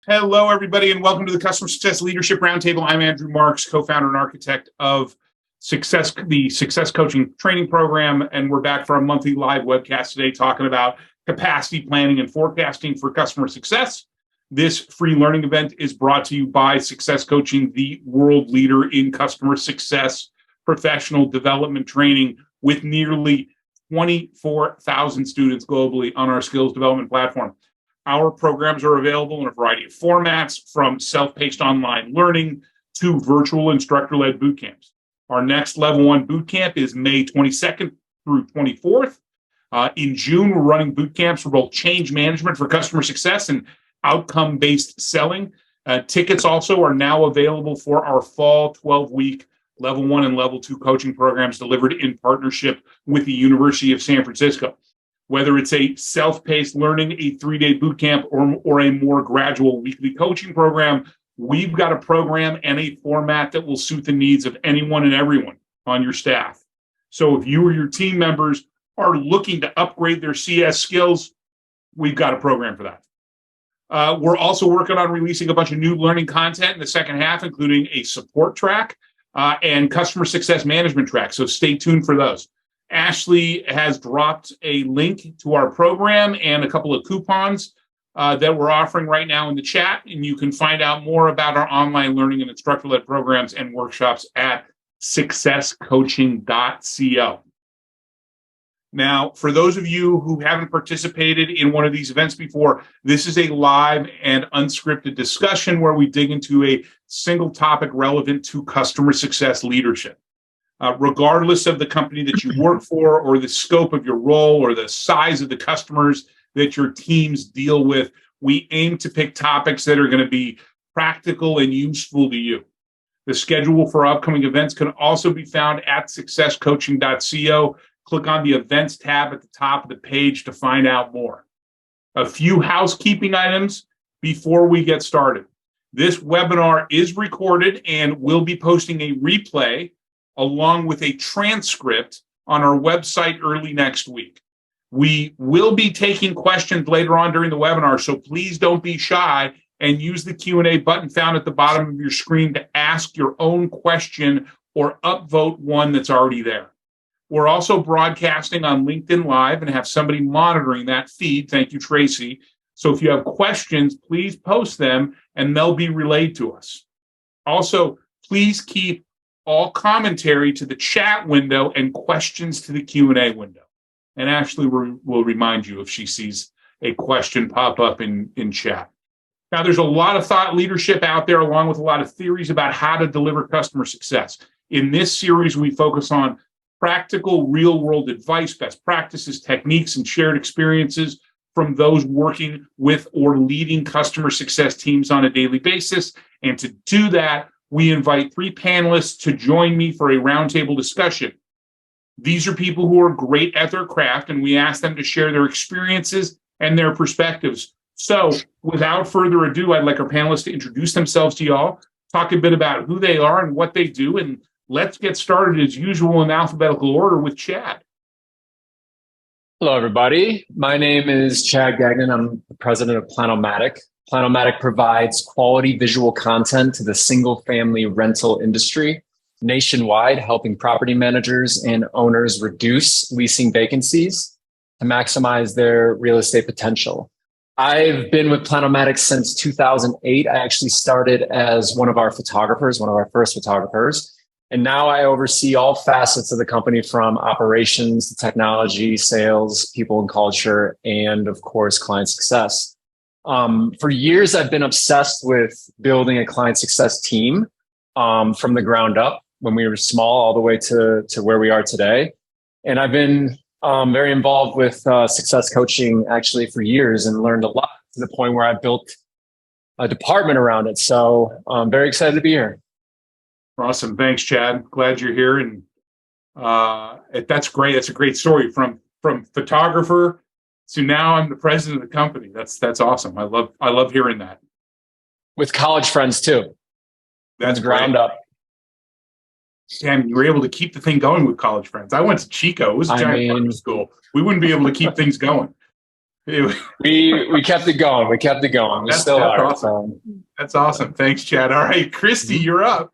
Hello, everybody, and welcome to the Customer Success Leadership Roundtable. I'm Andrew Marks, co-founder and architect of the Success Coaching Training Program, and we're back for a monthly live webcast today talking about capacity planning and forecasting for customer success. This free learning event is brought to you by Success Coaching, the world leader in customer success professional development training, with nearly 24,000 students globally on our skills development platform. Our programs are available in a variety of formats, from self-paced online learning to virtual instructor-led boot camps. Our next Level 1 boot camp is May 22nd through 24th. In June, we're running boot camps for both change management for customer success and outcome-based selling. Tickets also are now available for our fall 12-week Level 1 and Level 2 coaching programs delivered in partnership with the University of San Francisco. Whether it's a self-paced learning, a 3-day boot camp, or a more gradual weekly coaching program, we've got a program and a format that will suit the needs of anyone and everyone on your staff. So if you or your team members are looking to upgrade their CS skills, we've got a program for that. We're also working on releasing a bunch of new learning content in the second half, including a support track and customer success management track. So stay tuned for those. Ashley has dropped a link to our program and a couple of coupons that we're offering right now in the chat. And you can find out more about our online learning and instructor-led programs and workshops at successcoaching.co. Now, for those of you who haven't participated in one of these events before, this is a live and unscripted discussion where we dig into a single topic relevant to customer success leadership. Regardless of the company that you work for, or the scope of your role, or the size of the customers that your teams deal with, we aim to pick topics that are going to be practical and useful to you. The schedule for upcoming events can also be found at successcoaching.co. Click on the events tab at the top of the page to find out more. A few housekeeping items before we get started. This webinar is recorded and we'll be posting a replay along with a transcript on our website early next week. We will be taking questions later on during the webinar, so please don't be shy and use the Q&A button found at the bottom of your screen to ask your own question or upvote one that's already there. We're also broadcasting on LinkedIn Live and have somebody monitoring that feed. Thank you, Tracy. So if you have questions, please post them and they'll be relayed to us. Also, please keep all commentary to the chat window and questions to the Q&A window. And Ashley will remind you if she sees a question pop up in chat. Now, there's a lot of thought leadership out there, along with a lot of theories about how to deliver customer success. In this series, we focus on practical, real-world advice, best practices, techniques, and shared experiences from those working with or leading customer success teams on a daily basis. And to do that, we invite 3 panelists to join me for a roundtable discussion. These are people who are great at their craft, and we ask them to share their experiences and their perspectives. So without further ado, I'd like our panelists to introduce themselves to y'all, talk a bit about who they are and what they do, and let's get started as usual in alphabetical order with Chad. Hello, everybody. My name is Chad Gagnon. I'm the president of Planomatic. Planomatic provides quality visual content to the single-family rental industry nationwide, helping property managers and owners reduce leasing vacancies to maximize their real estate potential. I've been with Planomatic since 2008. I actually started as one of our photographers, one of our first photographers. And now I oversee all facets of the company, from operations to technology, sales, people and culture, and of course, client success. For years, I've been obsessed with building a client success team from the ground up, when we were small, all the way to where we are today. And I've been very involved with success coaching actually for years, and learned a lot, to the point where I built a department around it. So I'm very excited to be here. Awesome. Thanks, Chad. Glad you're here. And that's great. That's a great story from photographer to now I'm the president of the company. That's awesome. I love hearing that. With college friends too. That's ground up. Damn, you were able to keep the thing going with college friends. I went to Chico. It was a giant partner school. We wouldn't be able to keep things going. We kept it going. We kept it going. We still are. Awesome. That's awesome. Thanks, Chad. All right, Kristi, you're up.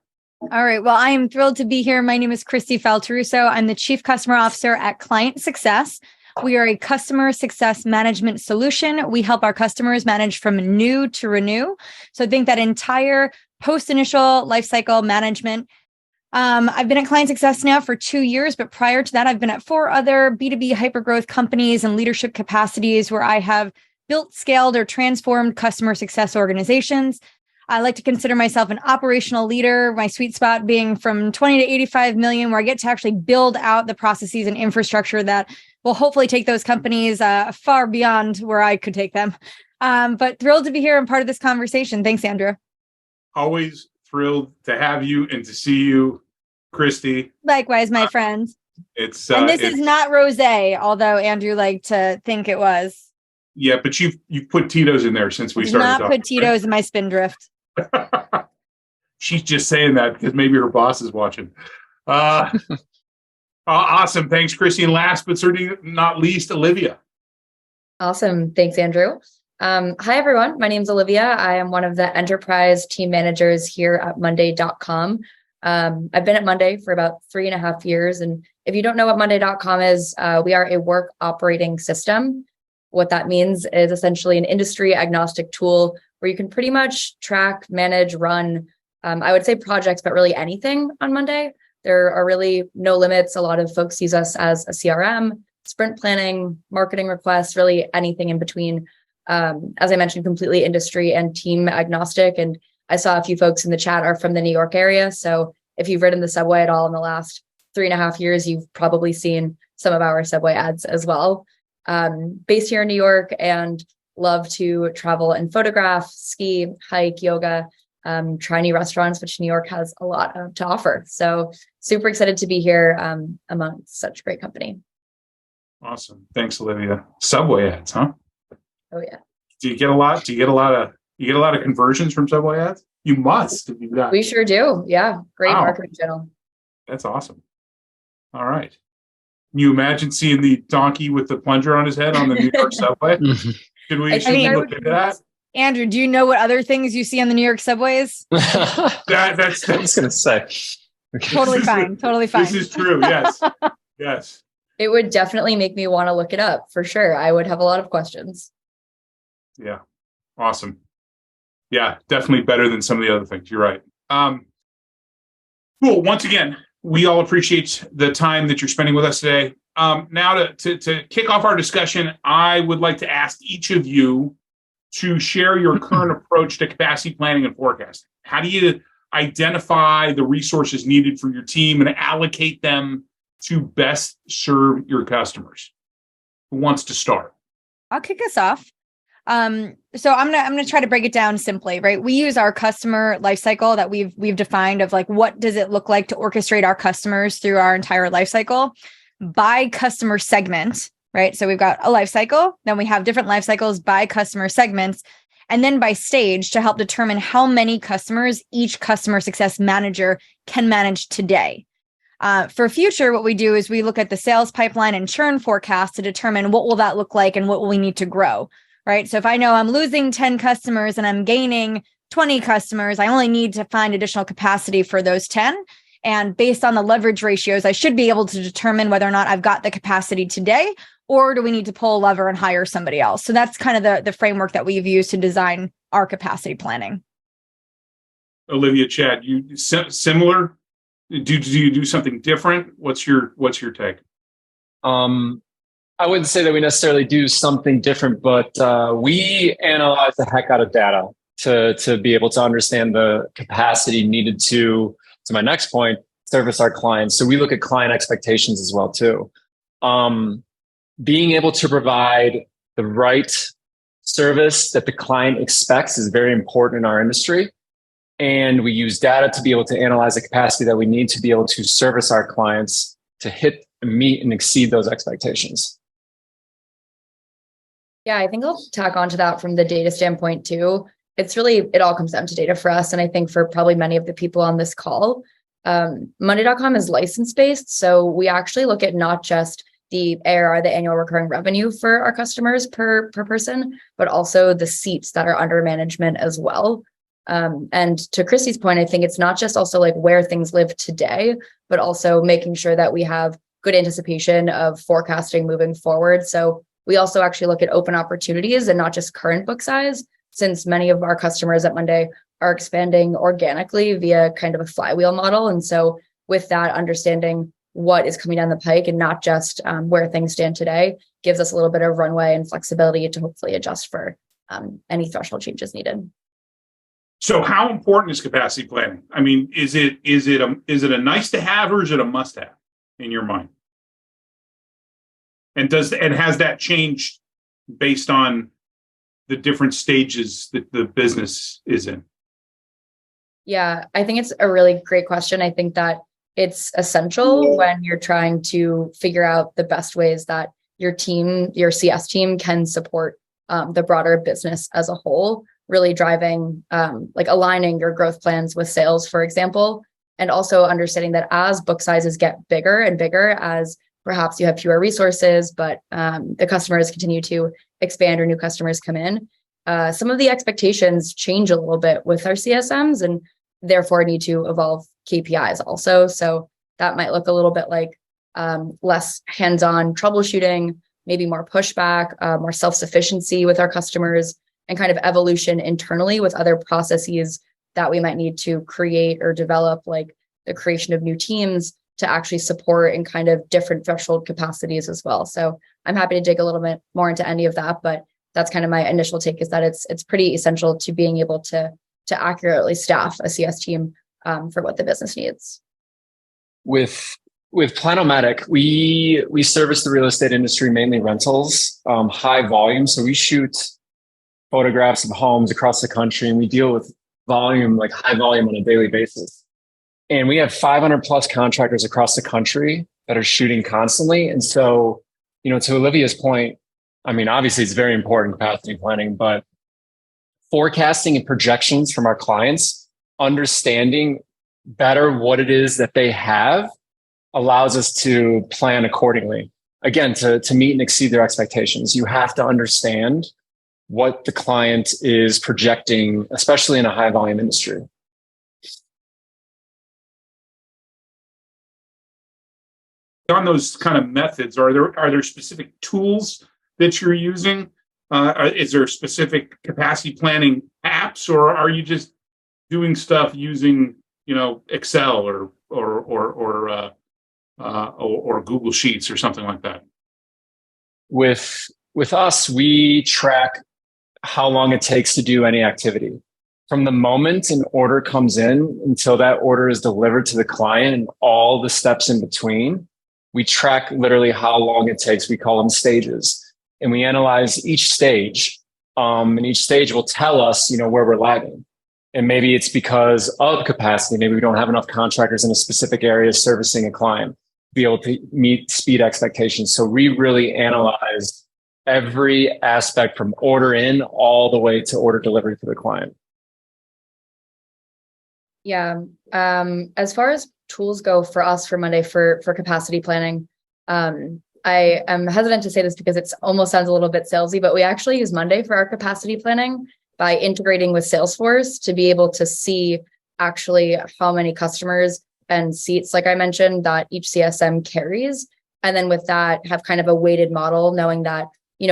All right. Well, I am thrilled to be here. My name is Kristi Faltorusso. I'm the Chief Customer Officer at Client Success. We are a customer success management solution. We help our customers manage from new to renew. So think that entire post-initial lifecycle management. I've been at Client Success now for 2 years, but prior to that, I've been at 4 other B2B hypergrowth companies and leadership capacities where I have built, scaled, or transformed customer success organizations. I like to consider myself an operational leader, my sweet spot being from 20 to 85 million, where I get to actually build out the processes and infrastructure that will hopefully take those companies far beyond where I could take them. But thrilled to be here and part of this conversation. Thanks, Andrew. Always thrilled to have you and to see you, Kristi. Likewise, my friends. And this is not rosé, although Andrew liked to think it was. Yeah, but you've put Tito's in there since we started. Not put Tito's in my Spindrift. She's just saying that because maybe her boss is watching. Awesome. Thanks, Kristi. And last but certainly not least, Olivia. Awesome. Thanks, Andrew. Hi, everyone. My name is Olivia. I am one of the enterprise team managers here at Monday.com. I've been at Monday for about 3.5 years. And if you don't know what Monday.com is, we are a work operating system. What that means is essentially an industry agnostic tool where you can pretty much track, manage, run, I would say projects, but really anything on Monday. There are really no limits. A lot of folks use us as a CRM, sprint planning, marketing requests, really anything in between. As I mentioned, completely industry and team agnostic. And I saw a few folks in the chat are from the New York area. So if you've ridden the subway at all in the last 3.5 years, you've probably seen some of our subway ads as well. Based here in New York and love to travel and photograph, ski, hike, yoga, try new restaurants, which New York has a lot to offer. So super excited to be here among such great company. Awesome. Thanks, Olivia. Subway ads, huh? Oh yeah. Do you get a lot of conversions from subway ads? You must. We sure do. Yeah. Great marketing channel. That's awesome. All right. Can you imagine seeing the donkey with the plunger on his head on the New York subway? Should we look into that? Andrew, do you know what other things you see on the New York subways? That's I was going to say. Totally fine. This is true. Yes. Yes. It would definitely make me want to look it up for sure. I would have a lot of questions. Yeah. Awesome. Yeah, definitely better than some of the other things. You're right. Cool. Once again, we all appreciate the time that you're spending with us today. Now to kick off our discussion, I would like to ask each of you to share your current approach to capacity planning and forecasting. How do you identify the resources needed for your team and allocate them to best serve your customers? Who wants to start? I'll kick us off. So I'm gonna try to break it down simply, right? We use our customer lifecycle that we've defined of like, what does it look like to orchestrate our customers through our entire lifecycle by customer segment, right? So we've got a lifecycle, then we have different life cycles by customer segments, and then by stage to help determine how many customers each customer success manager can manage today. For future, what we do is we look at the sales pipeline and churn forecast to determine what will that look like and what will we need to grow. Right. So if I know I'm losing 10 customers and I'm gaining 20 customers, I only need to find additional capacity for those 10. And based on the leverage ratios, I should be able to determine whether or not I've got the capacity today, or do we need to pull a lever and hire somebody else? So that's kind of the framework that we've used to design our capacity planning. Olivia, Chad, you similar? Do you do something different? What's your take? I wouldn't say that we necessarily do something different, but we analyze the heck out of data to be able to understand the capacity needed to my next point, service our clients. So we look at client expectations as well too. Being able to provide the right service that the client expects is very important in our industry. And we use data to be able to analyze the capacity that we need to be able to service our clients to hit, meet, and exceed those expectations. Yeah, I think I'll tack onto that from the data standpoint too. It all comes down to data for us. And I think for probably many of the people on this call, Monday.com is license-based. So we actually look at not just the ARR, the annual recurring revenue for our customers per person, but also the seats that are under management as well. And to Kristi's point, I think it's not just also like where things live today, but also making sure that we have good anticipation of forecasting moving forward. So we also actually look at open opportunities and not just current book size, since many of our customers at Monday are expanding organically via kind of a flywheel model. And so with that, understanding what is coming down the pike and not just where things stand today gives us a little bit of runway and flexibility to hopefully adjust for any threshold changes needed. So how important is capacity planning? I mean, is it a nice to have or is it a must have in your mind? And has that changed based on the different stages that the business is in? Yeah, I think it's a really great question. I think that it's essential when you're trying to figure out the best ways that your team, your CS team, can support the broader business as a whole, really driving, like aligning your growth plans with sales, for example, and also understanding that as book sizes get bigger and bigger, as perhaps you have fewer resources, but the customers continue to expand or new customers come in, some of the expectations change a little bit with our CSMs and therefore need to evolve KPIs also. So that might look a little bit like less hands-on troubleshooting, maybe more pushback, more self-sufficiency with our customers, and kind of evolution internally with other processes that we might need to create or develop, like the creation of new teams to actually support in kind of different threshold capacities as well. So I'm happy to dig a little bit more into any of that, but that's kind of my initial take, is that it's pretty essential to being able to accurately staff a CS team for what the business needs. With Planomatic, we service the real estate industry, mainly rentals, high volume. So we shoot photographs of homes across the country, and we deal with volume, like high volume on a daily basis. And we have 500 plus contractors across the country that are shooting constantly. And so, to Olivia's point, I mean, obviously it's very important, capacity planning, but forecasting and projections from our clients, understanding better what it is that they have, allows us to plan accordingly. Again, to meet and exceed their expectations. You have to understand what the client is projecting, especially in a high volume industry. On those kind of methods, are there specific tools that you're using? Is there specific capacity planning apps, or are you just doing stuff using, Excel or Google Sheets or something like that? With us, we track how long it takes to do any activity. From the moment an order comes in until that order is delivered to the client and all the steps in between, we track literally how long it takes. We call them stages. And we analyze each stage. And each stage will tell us, where we're lagging. And maybe it's because of capacity. Maybe we don't have enough contractors in a specific area servicing a client to be able to meet speed expectations. So we really analyze every aspect from order in all the way to order delivery to the client. Yeah. As far as tools go for us for Monday for capacity planning, I am hesitant to say this because it almost sounds a little bit salesy, but we actually use Monday for our capacity planning by integrating with Salesforce to be able to see actually how many customers and seats, like I mentioned, that each CSM carries. And then with that, have kind of a weighted model, knowing that,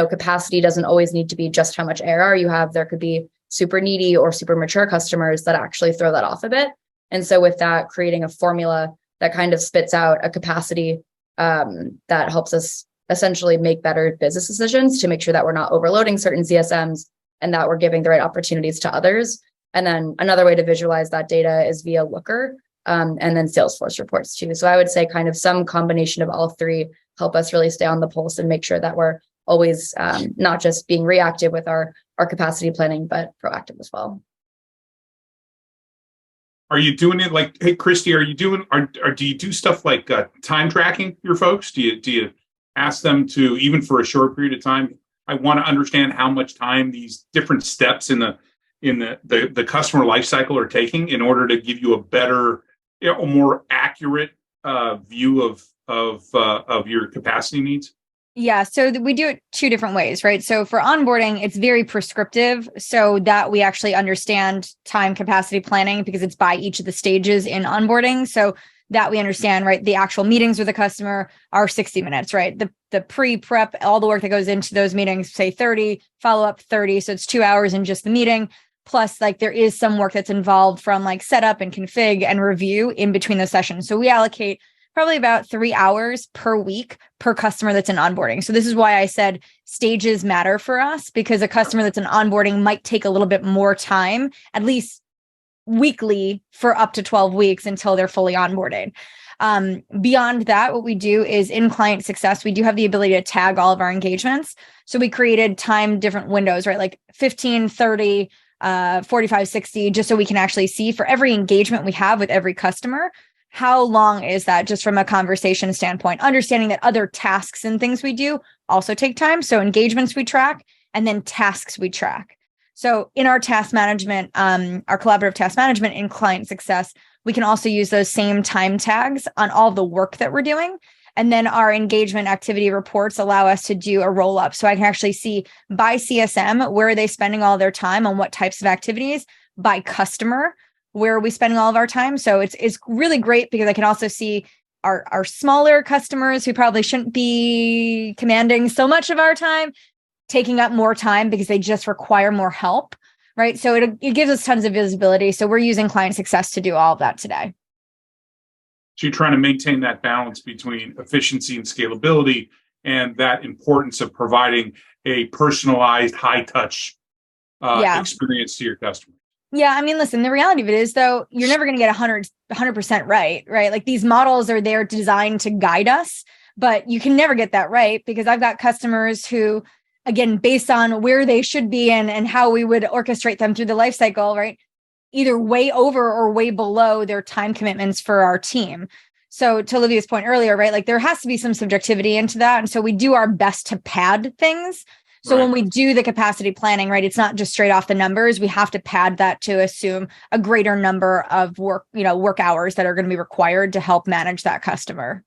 capacity doesn't always need to be just how much ARR you have. There could be super needy or super mature customers that actually throw that off a bit. And so with that, creating a formula that kind of spits out a capacity that helps us essentially make better business decisions to make sure that we're not overloading certain CSMs and that we're giving the right opportunities to others. And then another way to visualize that data is via Looker and then Salesforce reports too. So I would say kind of some combination of all three help us really stay on the pulse and make sure that we're always not just being reactive with our capacity planning, but proactive as well. Are you doing it like, hey, Kristi, do you do stuff like time tracking your folks? Do you ask them to, even for a short period of time, I want to understand how much time these different steps in the customer life cycle are taking in order to give you a better, a more accurate view of of your capacity needs? Yeah, so we do it two different ways, right? So for onboarding, it's very prescriptive so that we actually understand time capacity planning because it's by each of the stages in onboarding. So that we understand, right? The actual meetings with the customer are 60 minutes, right? The pre-prep, all the work that goes into those meetings, say 30, follow-up 30. So it's 2 hours in just the meeting. Plus, like there is some work that's involved from like setup and config and review in between the sessions. So we allocate probably about 3 hours per week per customer that's in onboarding. So this is why I said stages matter for us, because a customer that's in onboarding might take a little bit more time, at least weekly for up to 12 weeks until they're fully onboarded. Beyond that, what we do is in client success, we do have the ability to tag all of our engagements. So we created time different windows, right? Like 15, 30, 45, 60, just so we can actually see for every engagement we have with every customer, how long is that just from a conversation standpoint, understanding that other tasks and things we do also take time. So engagements we track and then tasks we track. So in our task management, our collaborative task management in client success, we can also use those same time tags on all the work that we're doing. And then our engagement activity reports allow us to do a roll up. So I can actually see by CSM, where are they spending all their time on what types of activities, by customer, where are we spending all of our time? So it's really great because I can also see our smaller customers who probably shouldn't be commanding so much of our time, taking up more time because they just require more help, right? So it gives us tons of visibility. So we're using client success to do all of that today. So you're trying to maintain that balance between efficiency and scalability and that importance of providing a personalized, high-touch experience to your customer. Yeah. I mean, listen, the reality of it is, though, you're never going to get 100% right? Like these models are there designed to guide us, but you can never get that right because I've got customers who, again, based on where they should be and how we would orchestrate them through the life cycle, right? Either way over or way below their time commitments for our team. So to Olivia's point earlier, right? Like there has to be some subjectivity into that. And so we do our best to pad things. So when we do the capacity planning, right, it's not just straight off the numbers. We have to pad that to assume a greater number of work hours that are going to be required to help manage that customer.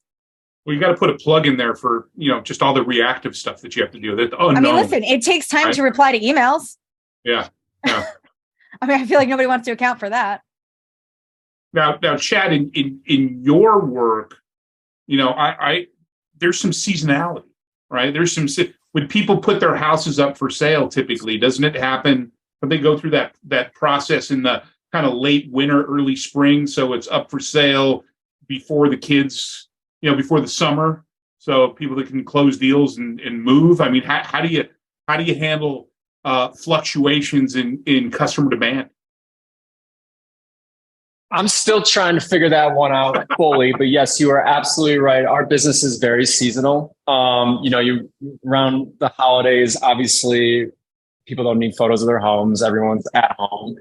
Well, you got to put a plug in there for, just all the reactive stuff that you have to do. I mean, listen, it takes time to reply to emails. Yeah. I mean, I feel like nobody wants to account for that. Now, Chad, in your work, there's some seasonality, right? There's some when people put their houses up for sale, typically, doesn't it happen when they go through that process in the kind of late winter, early spring? So it's up for sale before the kids, before the summer, so people that can close deals and move. I mean, how do you handle fluctuations in customer demand? I'm still trying to figure that one out fully, but yes, you are absolutely right. Our business is very seasonal. You around the holidays, obviously people don't need photos of their homes. Everyone's at home.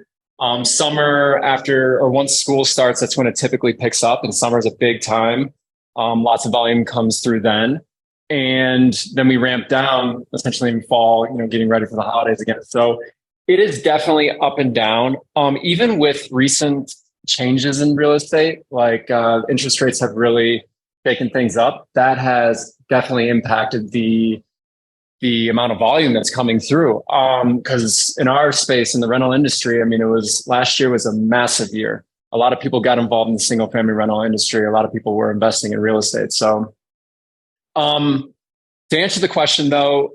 Summer once school starts, that's when it typically picks up, and summer is a big time. Lots of volume comes through then. And then we ramp down essentially in fall, getting ready for the holidays again. So it is definitely up and down. Even with recent changes in real estate, like interest rates have really taken things up. That has definitely impacted the amount of volume that's coming through. Because in our space, in the rental industry, I mean, last year was a massive year. A lot of people got involved in the single family rental industry. A lot of people were investing in real estate. So to answer the question though,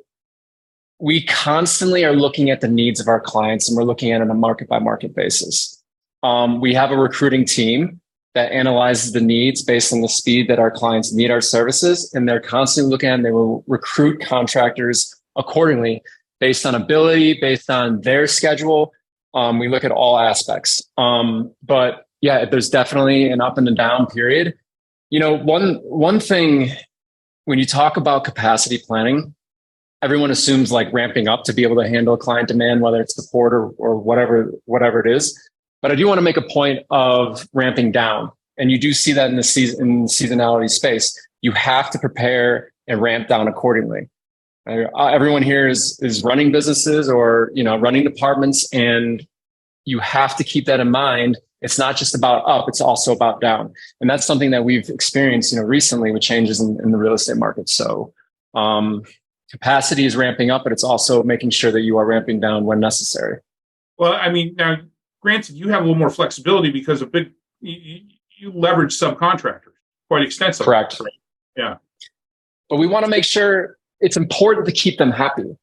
we constantly are looking at the needs of our clients and we're looking at it on a market by market basis. We have a recruiting team that analyzes the needs based on the speed that our clients need our services. And they're constantly looking at, and they will recruit contractors accordingly based on ability, based on their schedule. We look at all aspects. But yeah, there's definitely an up and a down period. One thing when you talk about capacity planning, everyone assumes like ramping up to be able to handle client demand, whether it's support or whatever it is. But I do want to make a point of ramping down. And you do see that in the seasonality space. You have to prepare and ramp down accordingly. Everyone here is running businesses or, running departments, and you have to keep that in mind. It's not just about up, it's also about down. And that's something that we've experienced, recently with changes in the real estate market. So capacity is ramping up, but it's also making sure that you are ramping down when necessary. Well, I mean, now, granted, you have a little more flexibility because you leverage subcontractors quite extensively. Correct. Yeah. But we want to make sure it's important to keep them happy.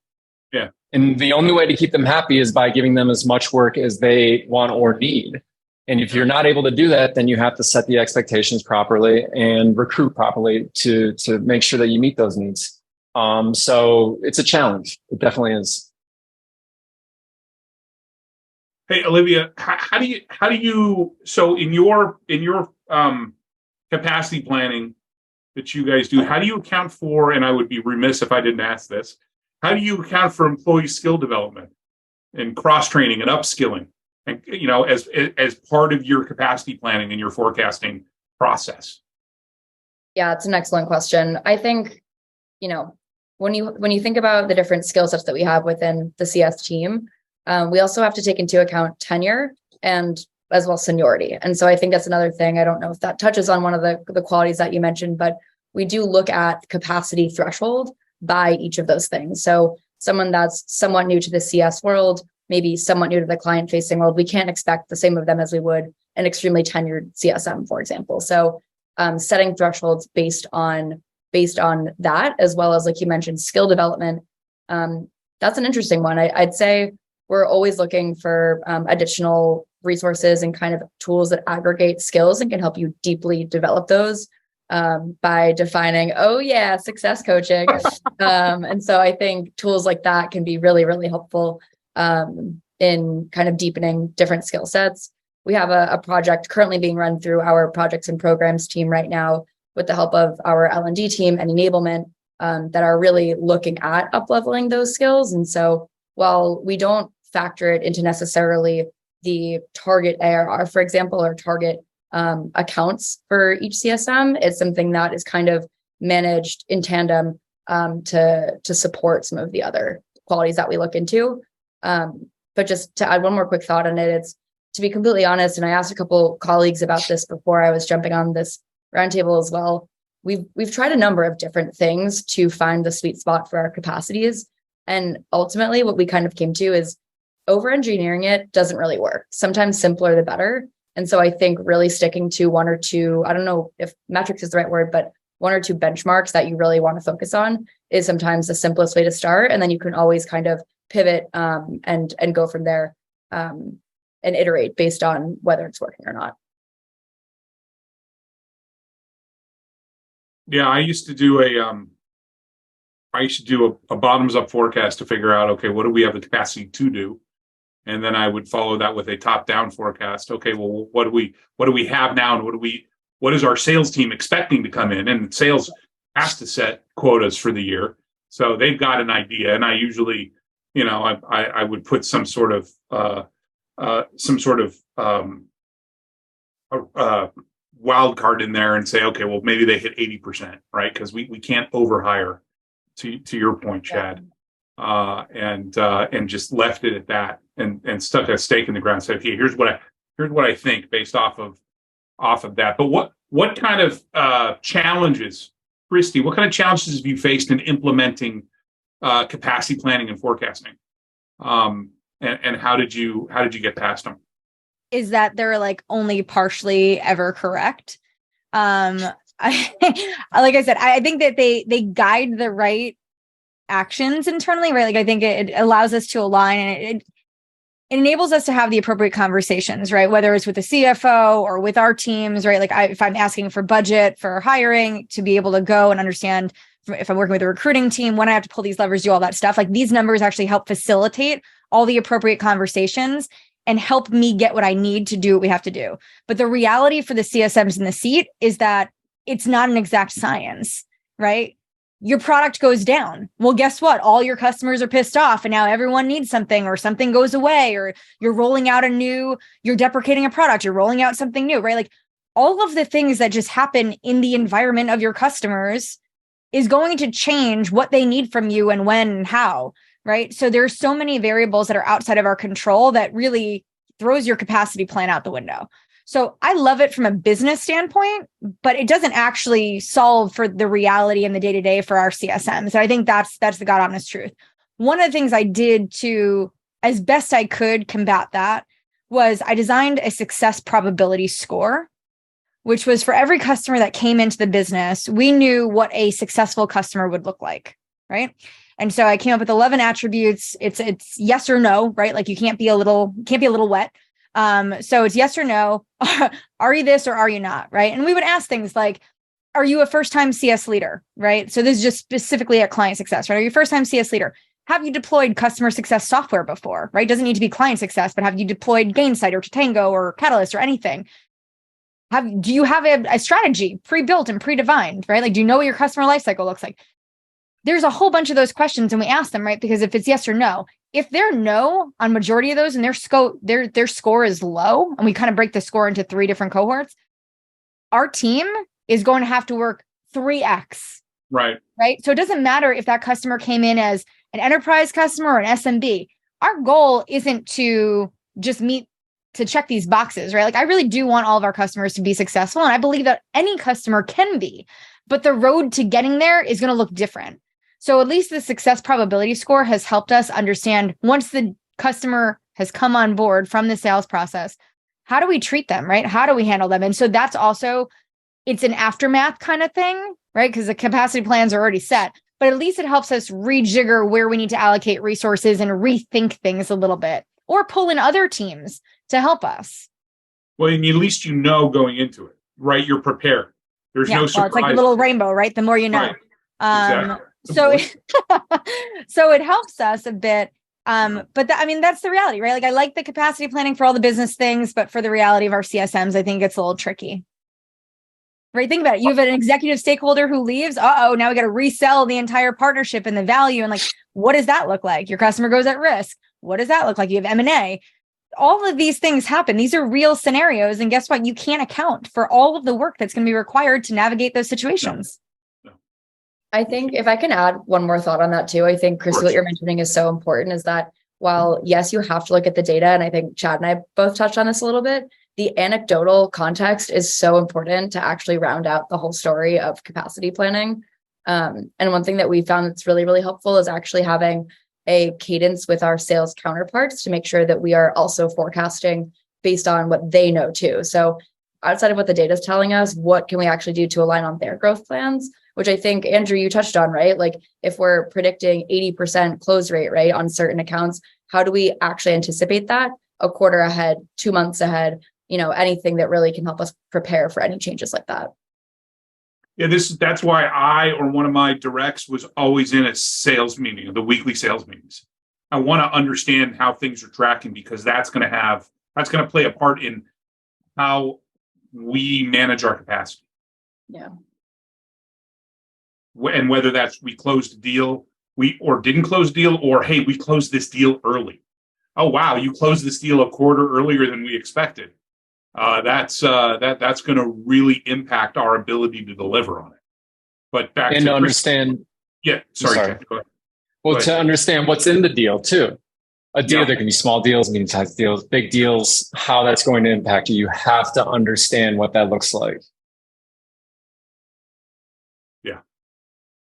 Yeah. And the only way to keep them happy is by giving them as much work as they want or need. And if you're not able to do that, then you have to set the expectations properly and recruit properly to make sure that you meet those needs. So it's a challenge. It definitely is. Hey, Olivia, how do you, so in your capacity planning that you guys do, how do you account for, and I would be remiss if I didn't ask this, how do you account for employee skill development and cross-training and upskilling, and, as part of your capacity planning and your forecasting process? Yeah, it's an excellent question. I think, when you think about the different skill sets that we have within the CS team, we also have to take into account tenure and as well seniority. And so I think that's another thing. I don't know if that touches on one of the qualities that you mentioned, but we do look at capacity threshold by each of those things. So someone that's somewhat new to the CS world, maybe somewhat new to the client facing world, we can't expect the same of them as we would an extremely tenured CSM, for example. So setting thresholds based on that, as well as, like you mentioned, skill development. That's an interesting one. I'd say we're always looking for additional resources and kind of tools that aggregate skills and can help you deeply develop those by defining, success coaching. And so I think tools like that can be really, really helpful in kind of deepening different skill sets. We have a project currently being run through our projects and programs team right now with the help of our L&D team and enablement that are really looking at up-leveling those skills. And so while we don't factor it into necessarily the target ARR, for example, or target accounts for each CSM, it's something that is kind of managed in tandem to support some of the other qualities that we look into. But just to add one more quick thought on it, it's, to be completely honest, and I asked a couple colleagues about this before I was jumping on this roundtable as well. We've tried a number of different things to find the sweet spot for our capacities. And ultimately what we kind of came to is over-engineering it doesn't really work. Sometimes simpler the better. And so I think really sticking to one or two, I don't know if metrics is the right word, but one or two benchmarks that you really want to focus on is sometimes the simplest way to start. And then you can always kind of pivot and go from there and iterate based on whether it's working or not. Yeah, I used to do a bottoms up forecast to figure out, okay, what do we have the capacity to do? And then I would follow that with a top down forecast. Okay, well, what do we have now? And what is our sales team expecting to come in? And sales has to set quotas for the year. So they've got an idea. And I usually, I would put some sort of wild card in there and say, okay, well, maybe they hit 80%, right? Because we can't overhire, to your point, Chad, and just left it at that and stuck a stake in the ground. Said, hey, here's what I think based off of that. But what kind of challenges, Kristi? What kind of challenges have you faced in implementing capacity planning and forecasting? And how did you get past them? Is that they're like only partially ever correct. Like I said, I think that they guide the right actions internally, right? Like I think it allows us to align, and it enables us to have the appropriate conversations, right? Whether it's with the CFO or with our teams, right? Like if I'm asking for budget for hiring, to be able to go and understand if I'm working with a recruiting team, when I have to pull these levers, do all that stuff. Like these numbers actually help facilitate all the appropriate conversations and help me get what I need to do what we have to do. But the reality for the CSMs in the seat is that it's not an exact science, right? Your product goes down. Well, guess what? All your customers are pissed off and now everyone needs something, or something goes away, or you're rolling out you're deprecating a product, you're rolling out something new, right? Like all of the things that just happen in the environment of your customers is going to change what they need from you and when and how. Right. So there's so many variables that are outside of our control that really throws your capacity plan out the window. So I love it from a business standpoint, but it doesn't actually solve for the reality and the day-to-day for our CSMs. So I think that's the God honest truth. One of the things I did to, as best I could, combat that was I designed a success probability score, which was for every customer that came into the business, we knew what a successful customer would look like, right? And so I came up with 11 attributes. It's yes or no, right? Like you can't be a little wet. So it's yes or no. Are you this or are you not? Right. And we would ask things like, are you a first-time CS leader? Right. So this is just specifically at client success, right? Are you a first-time CS leader? Have you deployed customer success software before? Right. Doesn't need to be client success, but have you deployed Gainsight or Tatango or Catalyst or anything? Do you have a strategy pre-built and pre-defined? Right. Like, do you know what your customer lifecycle looks like? There's a whole bunch of those questions and we ask them, right? Because if it's yes or no, if they're no on majority of those and their score is low, and we kind of break the score into 3 different cohorts, our team is going to have to work 3x. Right. So it doesn't matter if that customer came in as an enterprise customer or an SMB. Our goal isn't to just check these boxes, right? Like I really do want all of our customers to be successful. And I believe that any customer can be, but the road to getting there is going to look different. So at least the success probability score has helped us understand once the customer has come on board from the sales process, how do we treat them, right? How do we handle them? And so that's also, it's an aftermath kind of thing, right? Because the capacity plans are already set, but at least it helps us rejigger where we need to allocate resources and rethink things a little bit, or pull in other teams to help us. Well, and at least you know going into it, right? You're prepared. There's no surprise. It's like the little rainbow, right? The more you know. Right. Exactly. So it helps us a bit. But that's the reality, right? Like I like the capacity planning for all the business things, but for the reality of our CSMs, I think it's a little tricky. Right? Think about it. You have an executive stakeholder who leaves. Now we got to resell the entire partnership and the value. And like, what does that look like? Your customer goes at risk. What does that look like? You have M&A. All of these things happen. These are real scenarios. And guess what? You can't account for all of the work that's going to be required to navigate those situations. I think if I can add one more thought on that too, I think, Kristi, what you're mentioning is so important, is that while, yes, you have to look at the data, and I think Chad and I both touched on this a little bit, the anecdotal context is so important to actually round out the whole story of capacity planning. And one thing that we found that's really, really helpful is actually having a cadence with our sales counterparts to make sure that we are also forecasting based on what they know too. So outside of what the data is telling us, what can we actually do to align on their growth plans? Which I think, Andrew, you touched on, right? Like if we're predicting 80% close rate, right, on certain accounts, how do we actually anticipate that a quarter ahead, 2 months ahead, anything that really can help us prepare for any changes like that? Yeah, that's why one of my directs was always in a sales meeting, the weekly sales meetings. I want to understand how things are tracking, because that's going to play a part in how we manage our capacity. Yeah. And whether that's we closed a deal, or didn't close a deal, or hey, we closed this deal early. Oh wow, you closed this deal a quarter earlier than we expected. That's going to really impact our ability to deliver on it. But back and to understand. Yeah, sorry. Go ahead. Well, to understand what's in the deal too. A deal, there can be small deals, medium-sized deals, big deals. How that's going to impact you, you have to understand what that looks like.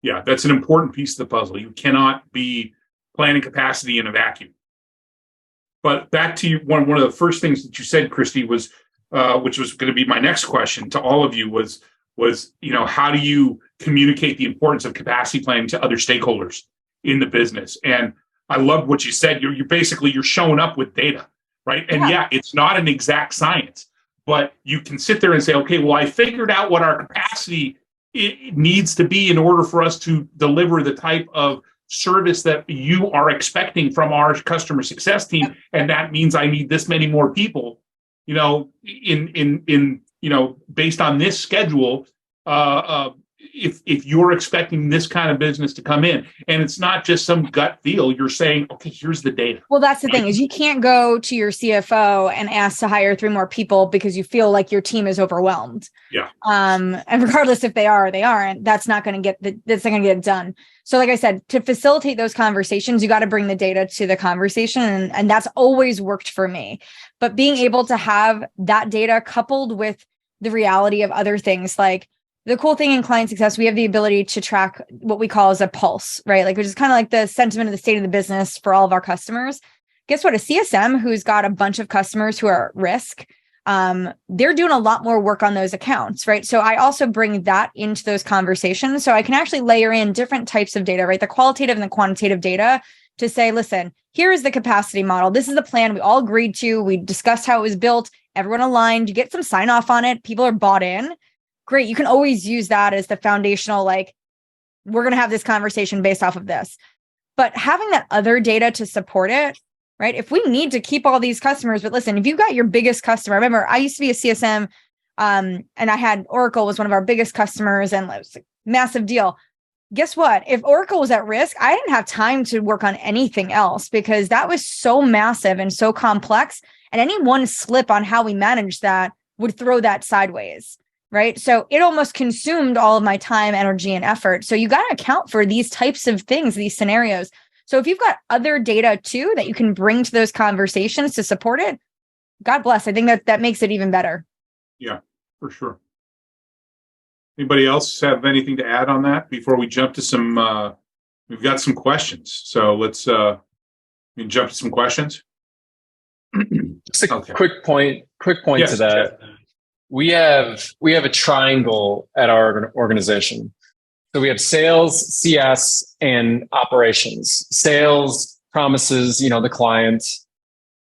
Yeah, that's an important piece of the puzzle. You cannot be planning capacity in a vacuum. But back to you, one of the first things that you said, Kristi, was, which was going to be my next question to all of you, was how do you communicate the importance of capacity planning to other stakeholders in the business? And I love what you said. You're showing up with data, right? And yeah, it's not an exact science, but you can sit there and say, okay, well, I figured out what our capacity it needs to be in order for us to deliver the type of service that you are expecting from our customer success team. And that means I need this many more people, based on this schedule, if you're expecting this kind of business to come in, and it's not just some gut feel, you're saying, okay, here's the data. Well, that's the thing is you can't go to your CFO and ask to hire 3 more people because you feel like your team is overwhelmed. Yeah. And regardless if they are or they aren't, that's not going to get it done. So like I said, to facilitate those conversations, you got to bring the data to the conversation. And that's always worked for me. But being able to have that data coupled with the reality of other things, like the cool thing in client success, we have the ability to track what we call as a pulse, right? Like, which is kind of like the sentiment of the state of the business for all of our customers. Guess what? A CSM who's got a bunch of customers who are at risk, they're doing a lot more work on those accounts, right? So I also bring that into those conversations. So I can actually layer in different types of data, right? The qualitative and the quantitative data to say, listen, here is the capacity model. This is the plan we all agreed to. We discussed how it was built. Everyone aligned. You get some sign off on it. People are bought in. Great. You can always use that as the foundational, like, we're going to have this conversation based off of this. But having that other data to support it, right? If we need to keep all these customers, but listen, if you've got your biggest customer, I remember I used to be a CSM, and I had Oracle was one of our biggest customers, and it was a massive deal. Guess what? If Oracle was at risk, I didn't have time to work on anything else because that was so massive and so complex. And any one slip on how we managed that would throw that sideways. Right. So it almost consumed all of my time, energy, and effort. So you got to account for these types of things, these scenarios. So if you've got other data too that you can bring to those conversations to support it, God bless. I think that makes it even better. Yeah, for sure. Anybody else have anything to add on that before we jump to some, we've got some questions. So let's jump to some questions. Just a quick point yes, to that. Chad. We have a triangle at our organization. So we have sales, CS, and operations. Sales promises, the client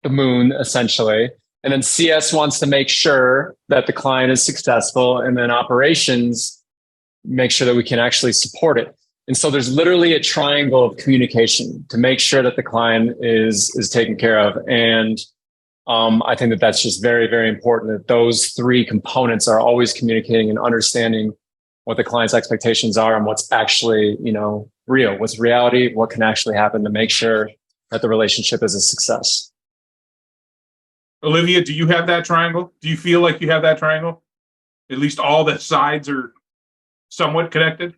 the moon, essentially. And then CS wants to make sure that the client is successful. And then operations make sure that we can actually support it. And so there's literally a triangle of communication to make sure that the client is taken care of. And I think that that's just very, very important that those 3 components are always communicating and understanding what the client's expectations are and what's actually, real, what's reality, what can actually happen to make sure that the relationship is a success. Olivia, do you have that triangle? Do you feel like you have that triangle? At least all the sides are somewhat connected?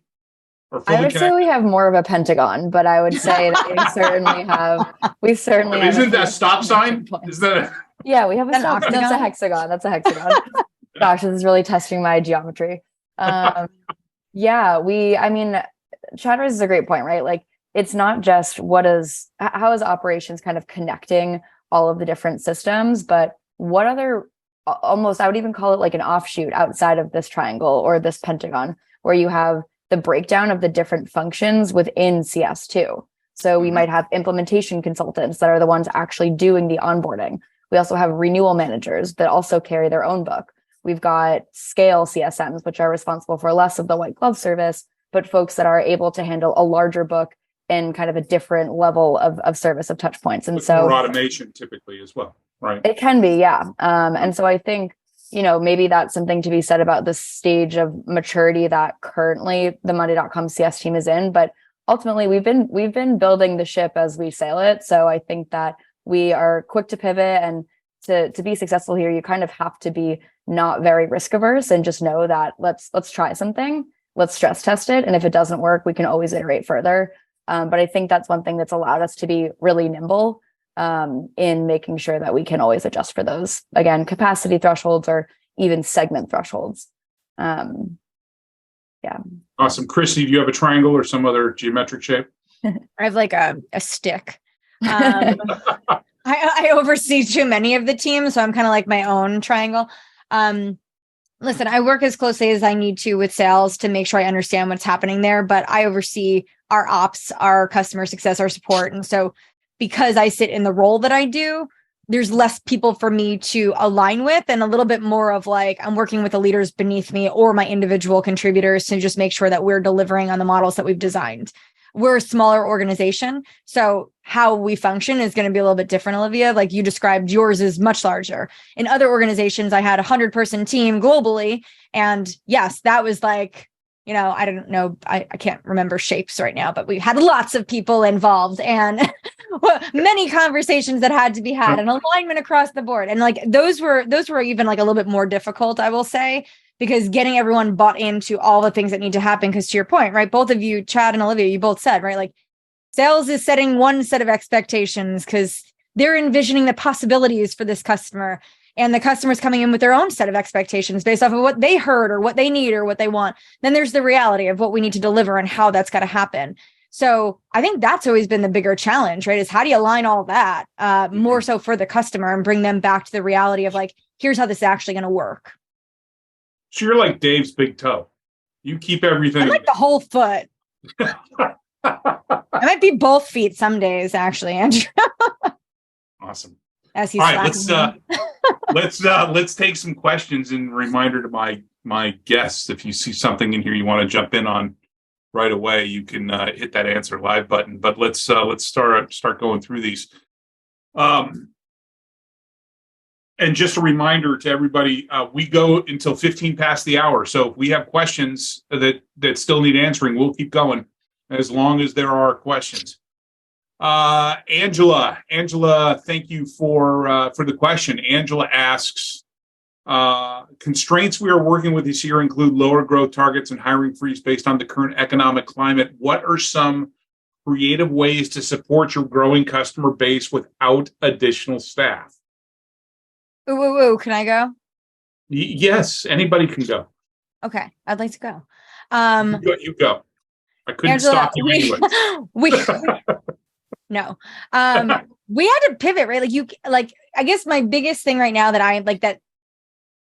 Or fully I would say we have more of a pentagon, but I would say that we certainly have. Isn't that a stop sign? Is that Yeah, we have a stop. That's a hexagon. That's a hexagon. Gosh, this is really testing my geometry. Chad raises a great point, right? Like, it's not just how is operations kind of connecting all of the different systems, but what other, almost, I would even call it like an offshoot outside of this triangle or this pentagon, where you have the breakdown of the different functions within CS2. So we might have implementation consultants that are the ones actually doing the onboarding. We also have renewal managers that also carry their own book. We've got scale CSMs, which are responsible for less of the white glove service, but folks that are able to handle a larger book and kind of a different level of service of touch points. And so more automation typically as well, right? It can be, yeah. And so I think, maybe that's something to be said about the stage of maturity that currently the Monday.com CS team is in. But ultimately, we've been building the ship as we sail it. So I think that we are quick to pivot, and to be successful here, you kind of have to be not very risk averse and just know that let's try something, let's stress test it. And if it doesn't work, we can always iterate further. But I think that's one thing that's allowed us to be really nimble in making sure that we can always adjust for those, again, capacity thresholds or even segment thresholds. Yeah. Awesome. Christy, do you have a triangle or some other geometric shape? I have like a stick. I oversee too many of the teams, so I'm kind of like my own triangle. Listen, I work as closely as I need to with sales to make sure I understand what's happening there, but I oversee our ops, our customer success, our support. And so because I sit in the role that I do, there's less people for me to align with, and a little bit more of like, I'm working with the leaders beneath me or my individual contributors to just make sure that we're delivering on the models that we've designed. We're a smaller organization, so how we function is going to be a little bit different, Olivia. Like you described, yours is much larger. In other organizations, I had a 100-person team globally. And yes, that was like, I don't know, I can't remember shapes right now, but we had lots of people involved and many conversations that had to be had and alignment across the board. And like those were even like a little bit more difficult, I will say, because getting everyone bought into all the things that need to happen. Because to your point, right, both of you, Chad and Olivia, you both said, right, like sales is setting one set of expectations because they're envisioning the possibilities for this customer. And the customer's coming in with their own set of expectations based off of what they heard or what they need or what they want. Then there's the reality of what we need to deliver and how that's got to happen. So I think that's always been the bigger challenge, right? Is how do you align all that more so for the customer and bring them back to the reality of like, here's how this is actually going to work. So you're like Dave's big toe. You keep everything. I'm like the whole foot. I might be both feet some days, actually, Andrew. Awesome. As he's all right, let's take some questions. And reminder to my guests, if you see something in here you want to jump in on right away, you can hit that answer live button. But let's start going through these. And just a reminder to everybody, we go until 15 past the hour. So if we have questions that still need answering, we'll keep going as long as there are questions. Angela, thank you for the question. Angela asks, constraints we are working with this year include lower growth targets and hiring freeze based on the current economic climate. What are some creative ways to support your growing customer base without additional staff? Ooh, can I go? Yes, anybody can go. Okay, I'd like to go. You go. I couldn't Angela, stop you anyway. No. We had to pivot, right? I guess my biggest thing right now that I like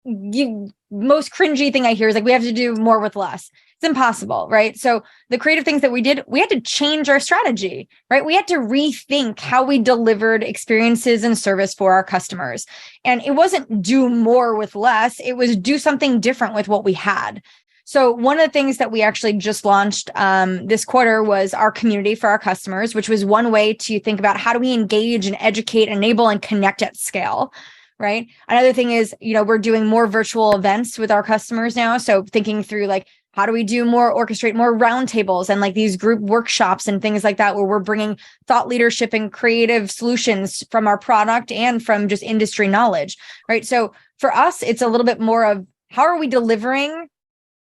most cringy thing I hear is like, we have to do more with less. It's impossible, right? So the creative things that we did, we had to change our strategy, right? We had to rethink how we delivered experiences and service for our customers. And it wasn't do more with less. It was do something different with what we had. So one of the things that we actually just launched this quarter was our community for our customers, which was one way to think about how do we engage and educate, enable, and connect at scale, right? Another thing is, we're doing more virtual events with our customers now. So thinking through like, how do we do orchestrate more roundtables and like these group workshops and things like that, where we're bringing thought leadership and creative solutions from our product and from just industry knowledge, right? So for us, it's a little bit more of how are we delivering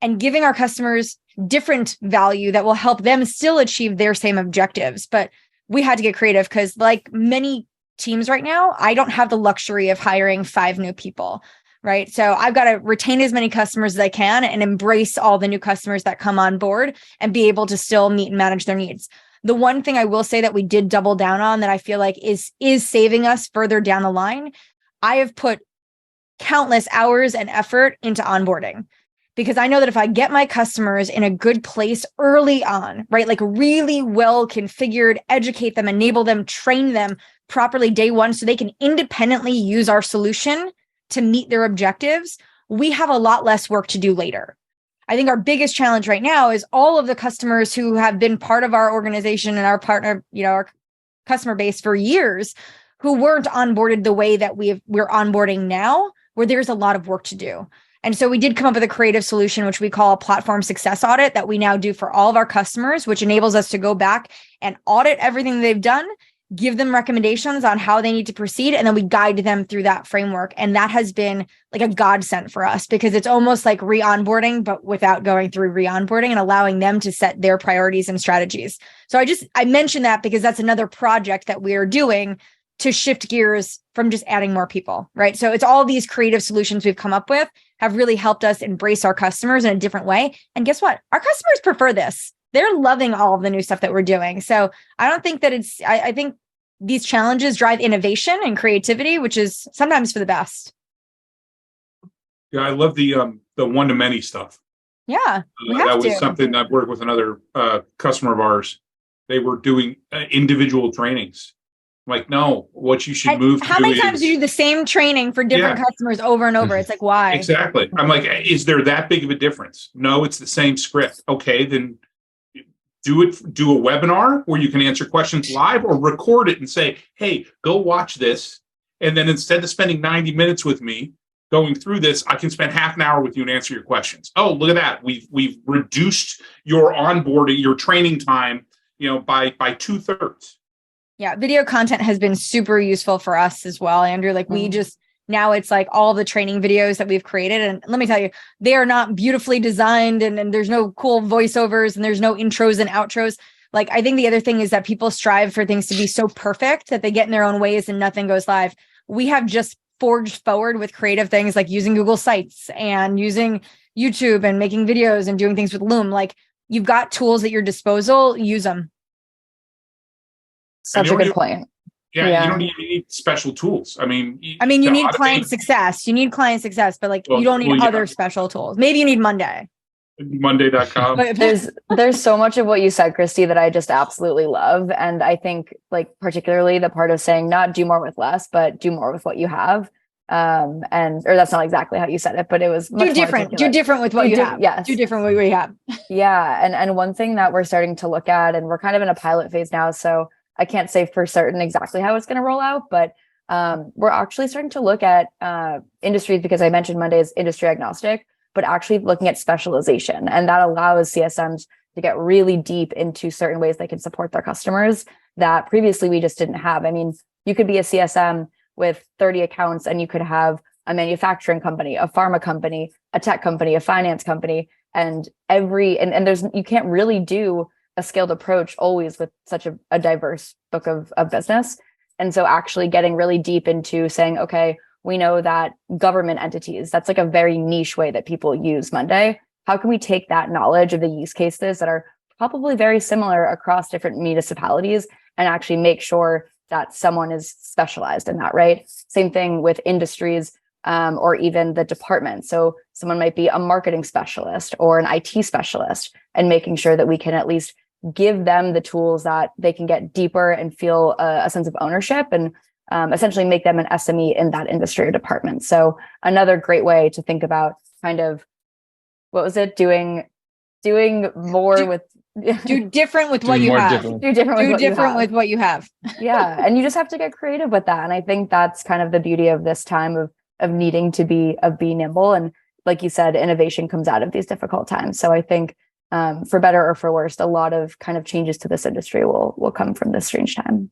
and giving our customers different value that will help them still achieve their same objectives. But we had to get creative because like many teams right now, I don't have the luxury of hiring 5 new people, right? So I've got to retain as many customers as I can and embrace all the new customers that come on board and be able to still meet and manage their needs. The one thing I will say that we did double down on that I feel like is saving us further down the line, I have put countless hours and effort into onboarding. Because I know that if I get my customers in a good place early on, right, like really well configured, educate them, enable them, train them properly day one so they can independently use our solution to meet their objectives, we have a lot less work to do later. I think our biggest challenge right now is all of the customers who have been part of our organization and our partner, our customer base for years, who weren't onboarded the way that we're onboarding now, where there's a lot of work to do. And so we did come up with a creative solution, which we call a platform success audit that we now do for all of our customers, which enables us to go back and audit everything they've done, give them recommendations on how they need to proceed, and then we guide them through that framework. And that has been like a godsend for us because it's almost like re-onboarding, but without going through re-onboarding and allowing them to set their priorities and strategies. So I mentioned that because that's another project that we're doing to shift gears from just adding more people, right? So it's all these creative solutions we've come up with have really helped us embrace our customers in a different way. And guess what? Our customers prefer this. They're loving all of the new stuff that we're doing. So I don't think that I think these challenges drive innovation and creativity, which is sometimes for the best. Yeah, I love the one-to-many stuff. Yeah, that was something I've worked with another customer of ours. They were doing individual trainings. I'm like, no, what you should move to how many times do you do the same training for different customers over and over? It's like, why? Exactly. I'm like, is there that big of a difference? No, it's the same script. Okay, then do a webinar where you can answer questions live or record it and say, hey, go watch this. And then instead of spending 90 minutes with me, going through this, I can spend half an hour with you and answer your questions. Oh, look at that. We've reduced your onboarding, your training time, by 2/3. Yeah, video content has been super useful for us as well, Andrew. Like we just, now it's like all the training videos that we've created. And let me tell you, they are not beautifully designed and there's no cool voiceovers and there's no intros and outros. Like, I think the other thing is that people strive for things to be so perfect that they get in their own ways and nothing goes live. We have just forged forward with creative things like using Google Sites and using YouTube and making videos and doing things with Loom. Like, you've got tools at your disposal, use them. Such a good point. Yeah, you don't even need special tools. I mean, you need client success. You need client success, but you don't need other special tools. Maybe you need Monday. Monday.com. There's so much of what you said, Kristi, that I just absolutely love. And I think particularly the part of saying not do more with less, but do more with what you have. Or that's not exactly how you said it, but it was much do different with what you have. Yes. Do different with what you have. Yeah. And one thing that we're starting to look at, and we're kind of in a pilot phase now, so I can't say for certain exactly how it's going to roll out, but we're actually starting to look at industries, because I mentioned Monday is industry agnostic, but actually looking at specialization. And that allows CSMs to get really deep into certain ways they can support their customers that previously we just didn't have. I mean, you could be a CSM with 30 accounts and you could have a manufacturing company, a pharma company, a tech company, a finance company, and you can't really do a scaled approach always with such a diverse book of business. And so actually getting really deep into saying, okay, we know that government entities, that's like a very niche way that people use Monday. How can we take that knowledge of the use cases that are probably very similar across different municipalities and actually make sure that someone is specialized in that, right? Same thing with industries or even the department. So someone might be a marketing specialist or an IT specialist, and making sure that we can at least give them the tools that they can get deeper and feel a sense of ownership and essentially make them an SME in that industry or department. So another great way to think about kind of, what was it? Doing more with do different with what you have. Do different with what you have. Yeah. And you just have to get creative with that. And I think that's kind of the beauty of this time of needing to be nimble. And like you said, innovation comes out of these difficult times. So I think for better or for worse, a lot of kind of changes to this industry will come from this strange time.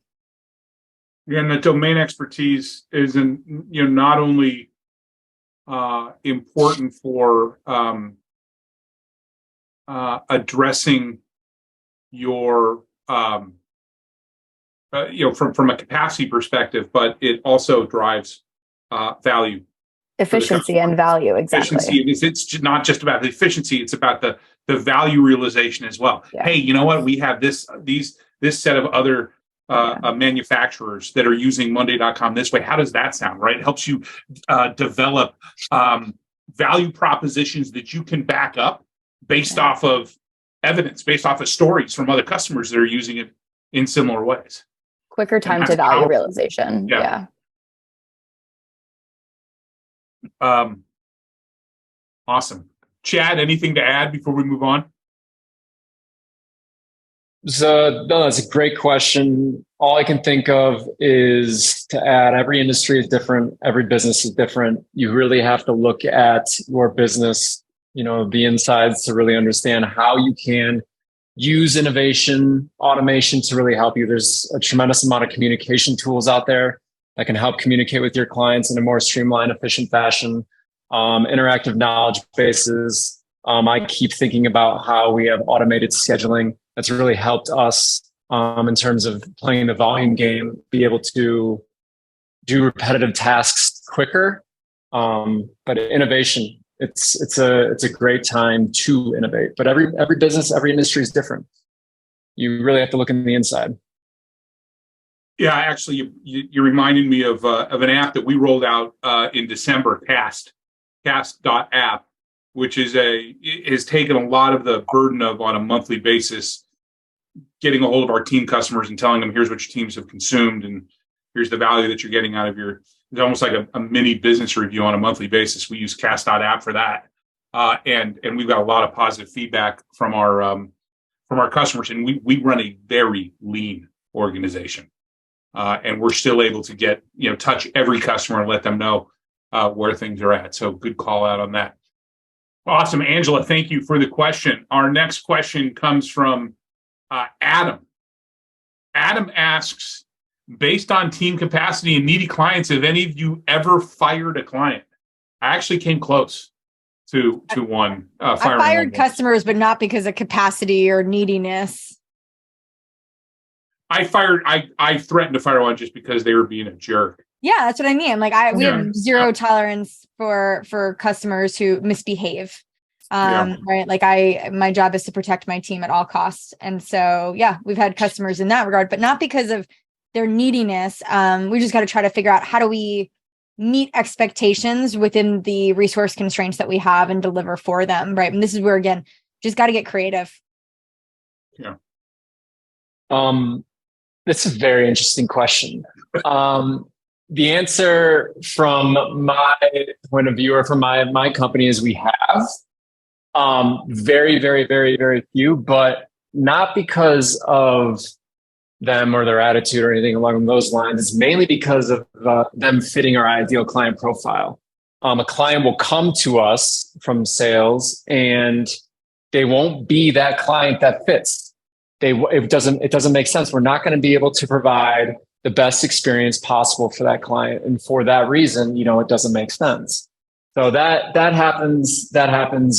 And the domain expertise is not only important for addressing your from a capacity perspective, but it also drives value, efficiency, and value. Exactly. Efficiency. It's not just about the efficiency; it's about the value realization as well. Yeah. Hey, you know what? We have this set of other manufacturers that are using Monday.com this way. How does that sound? Right? It helps you develop value propositions that you can back up based off of evidence, based off of stories from other customers that are using it in similar ways. Quicker time to value realization. Yeah. Awesome. Chad, anything to add before we move on? So, no, that's a great question. All I can think of is to add, every industry is different. Every business is different. You really have to look at your business, the insides, to really understand how you can use innovation, automation to really help you. There's a tremendous amount of communication tools out there that can help communicate with your clients in a more streamlined, efficient fashion. Interactive knowledge bases. I keep thinking about how we have automated scheduling that's really helped us in terms of playing the volume game, be able to do repetitive tasks quicker. But innovation, it's a great time to innovate. But every business, every industry is different. You really have to look in the inside. Yeah, actually, you reminded me of an app that we rolled out in December, Cast.app, which has taken a lot of the burden of, on a monthly basis, getting a hold of our team customers and telling them, here's what your teams have consumed and here's the value that you're getting out of it's almost like a mini business review on a monthly basis. We use Cast.app for that. And we've got a lot of positive feedback from our customers. And we run a very lean organization. And we're still able to touch every customer and let them know where things are at. So good call out on that. Awesome. Angela, thank you for the question. Our next question comes from Adam. Adam asks, based on team capacity and needy clients, have any of you ever fired a client? I actually came close to one. I fired customers, but not because of capacity or neediness. I threatened to fire one just because they were being a jerk. Yeah, that's what I mean. Like we have zero tolerance for customers who misbehave. Right. Like my job is to protect my team at all costs. And so, yeah, we've had customers in that regard, but not because of their neediness. We just got to try to figure out how do we meet expectations within the resource constraints that we have and deliver for them. Right. And this is where, again, just got to get creative. Yeah. That's a very interesting question. The answer from my point of view or from my company is we have very, very, very, very few, but not because of them or their attitude or anything along those lines. It's mainly because of them fitting our ideal client profile. A client will come to us from sales and they won't be that client that fits. It doesn't make sense. We're not going to be able to provide the best experience possible for that client. And for that reason, it doesn't make sense. So that happens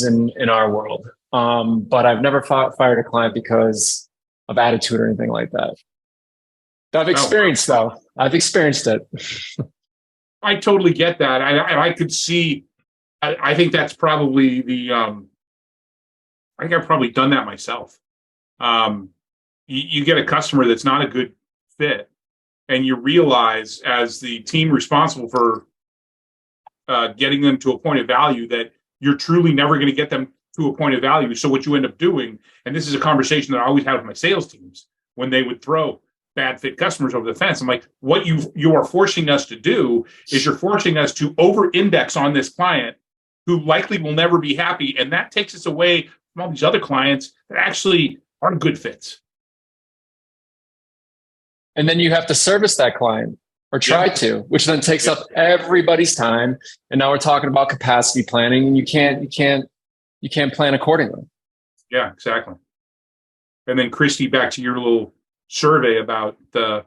in our world. But I've never fired a client because of attitude or anything like that. I've experienced it. I totally get that. I could see, I think that's probably I think I've probably done that myself. You get a customer that's not a good fit, and you realize as the team responsible for getting them to a point of value that you're truly never going to get them to a point of value. So what you end up doing, and this is a conversation that I always have with my sales teams when they would throw bad fit customers over the fence. I'm like, what you are forcing us to do is you're forcing us to over-index on this client who likely will never be happy. And that takes us away from all these other clients that actually aren't good fits. And then you have to service that client or try to, which then takes up everybody's time. And now we're talking about capacity planning, and you can't plan accordingly. Yeah, exactly. And then Christy, back to your little survey about the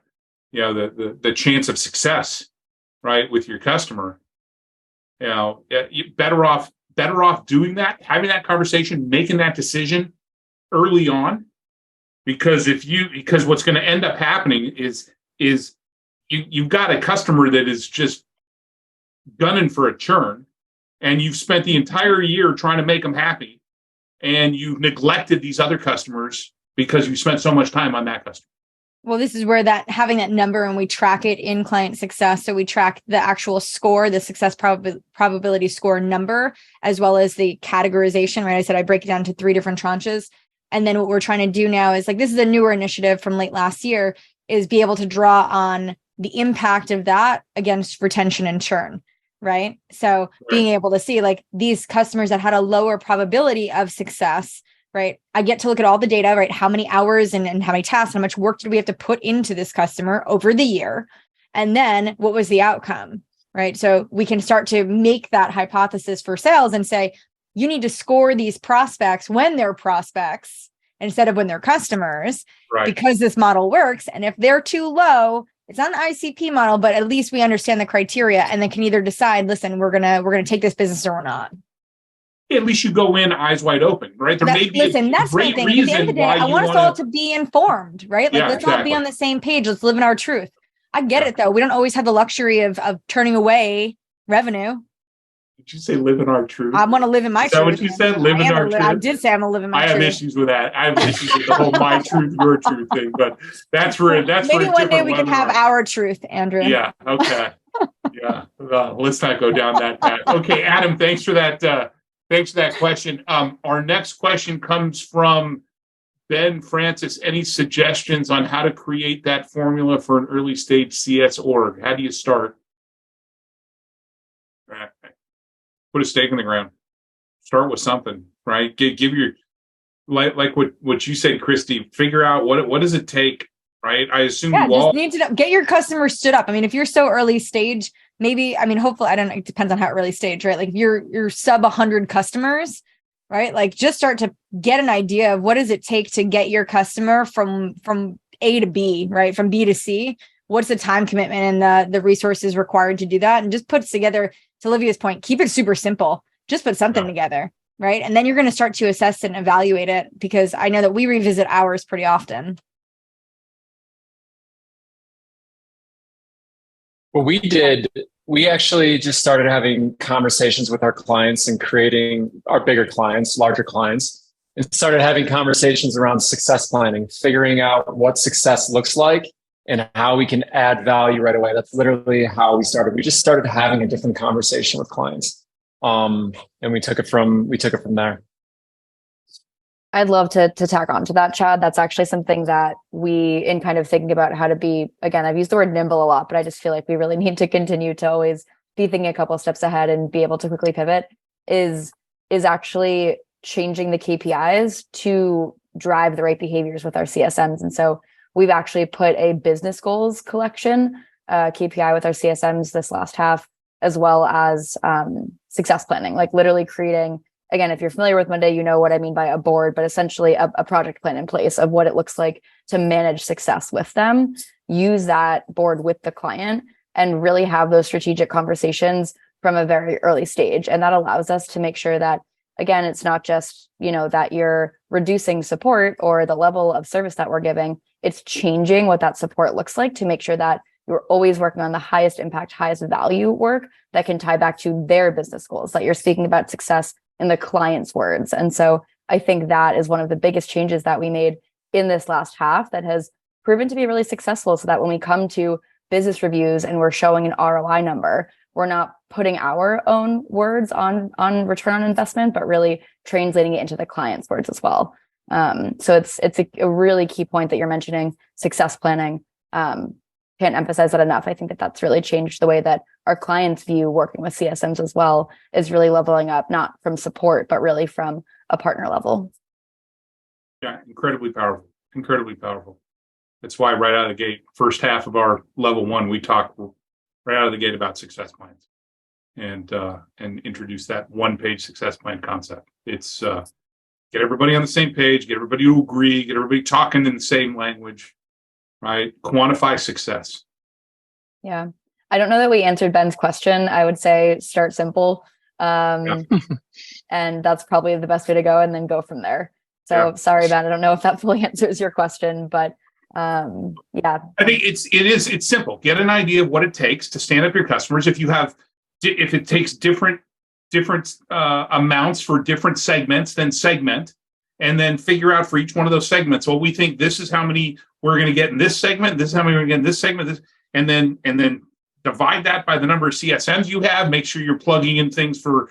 chance of success, right, with your customer. You're better off doing that, having that conversation, making that decision early on, because what's going to end up happening is you've got a customer that is just gunning for a churn, and you've spent the entire year trying to make them happy, and you've neglected these other customers because you spent so much time on that customer. Well, this is where having that number, and we track it in client success. So we track the actual score, the success probability score number, as well as the categorization, right? I said I break it down to 3 different tranches. And then what we're trying to do now is, like, this is a newer initiative from late last year, is be able to draw on the impact of that against retention and churn, right? So being able to see, like, these customers that had a lower probability of success, right? I get to look at all the data, right? How many hours and how many tasks, how much work did we have to put into this customer over the year? And then what was the outcome, right? So we can start to make that hypothesis for sales and say, you need to score these prospects when they're prospects instead of when they're customers, because this model works. And if they're too low, it's not an ICP model, but at least we understand the criteria and then can either decide, listen, we're gonna take this business or we're not. At least you go in eyes wide open, right? There may be that's my thing. At the end of the day, I want us all to be informed, right? Like, let's all be on the same page. Let's live in our truth. I get it, though. We don't always have the luxury of turning away revenue. Did you say live in our truth? I want to live in my truth. Is that what you said? Live in our truth? I did say I'm going to live in my truth. I have issues with that. I have issues with the whole my truth, your truth thing, but that's where maybe one day we can have our truth, Andrew. Yeah. Okay. Yeah. Let's not go down that path. Okay, Adam, thanks for that. Thanks for that question. Our next question comes from Ben Francis. Any suggestions on how to create that formula for an early stage CS org? How do you start? Put a stake in the ground. Start with something, right? Give your, like what you said, Christy. Figure out what does it take, right? I assume you all need to get your customers stood up. I mean, if you're so early stage, maybe, I mean, hopefully, I don't know, it depends on how early stage, right? Like if you're sub 100 customers, right? Like just start to get an idea of what does it take to get your customer from A to B, right? From B to C. What's the time commitment and the resources required to do that? And just put it together, to Olivia's point, keep it super simple. Just put something together, right? And then you're going to start to assess and evaluate it, because I know that we revisit ours pretty often. What we did, we actually just started having conversations with our clients and creating our bigger clients, larger clients, and started having conversations around success planning, figuring out what success looks like and how we can add value right away. That's literally how we started. We just started having a different conversation with clients. And we took it from there. I'd love to tack on to that, Chad. That's actually something that we, in kind of thinking about how to be, again, I've used the word nimble a lot, but I just feel like we really need to continue to always be thinking a couple of steps ahead and be able to quickly pivot, is actually changing the KPIs to drive the right behaviors with our CSMs. And so we've actually put a business goals collection KPI with our CSMs this last half, as well as success planning, like literally creating, again, if you're familiar with Monday, you know what I mean by a board, but essentially a project plan in place of what it looks like to manage success with them, use that board with the client, and really have those strategic conversations from a very early stage. And that allows us to make sure that, again, it's not just, that you're reducing support or the level of service that we're giving, it's changing what that support looks like to make sure that you're always working on the highest impact, highest value work that can tie back to their business goals, that you're speaking about success in the client's words. And so I think that is one of the biggest changes that we made in this last half that has proven to be really successful, so that when we come to business reviews and we're showing an ROI number, we're not putting our own words on return on investment, but really translating it into the client's words as well. So it's a really key point that you're mentioning, success planning. Can't emphasize that enough. I think that that's really changed the way that our clients view working with CSMs as well, is really leveling up, not from support, but really from a partner level. Yeah, incredibly powerful, incredibly powerful. That's why right out of the gate, first half of our level 1, we talked right out of the gate about success plans and introduce that one-page success plan concept. It's get everybody on the same page, get everybody to agree, get everybody talking in the same language. Right? Quantify success. Yeah. I don't know that we answered Ben's question. I would say start simple. And that's probably the best way to go, and then go from there. So sorry, Ben, I don't know if that fully answers your question, but yeah. I think it's simple. Get an idea of what it takes to stand up your customers. If it takes different amounts for different segments, then segment. And then figure out for each one of those segments, well, we think this is how many we're going to get in this segment, this is how many we're going to get in this segment, and then divide that by the number of CSMs you have. Make sure you're plugging in things for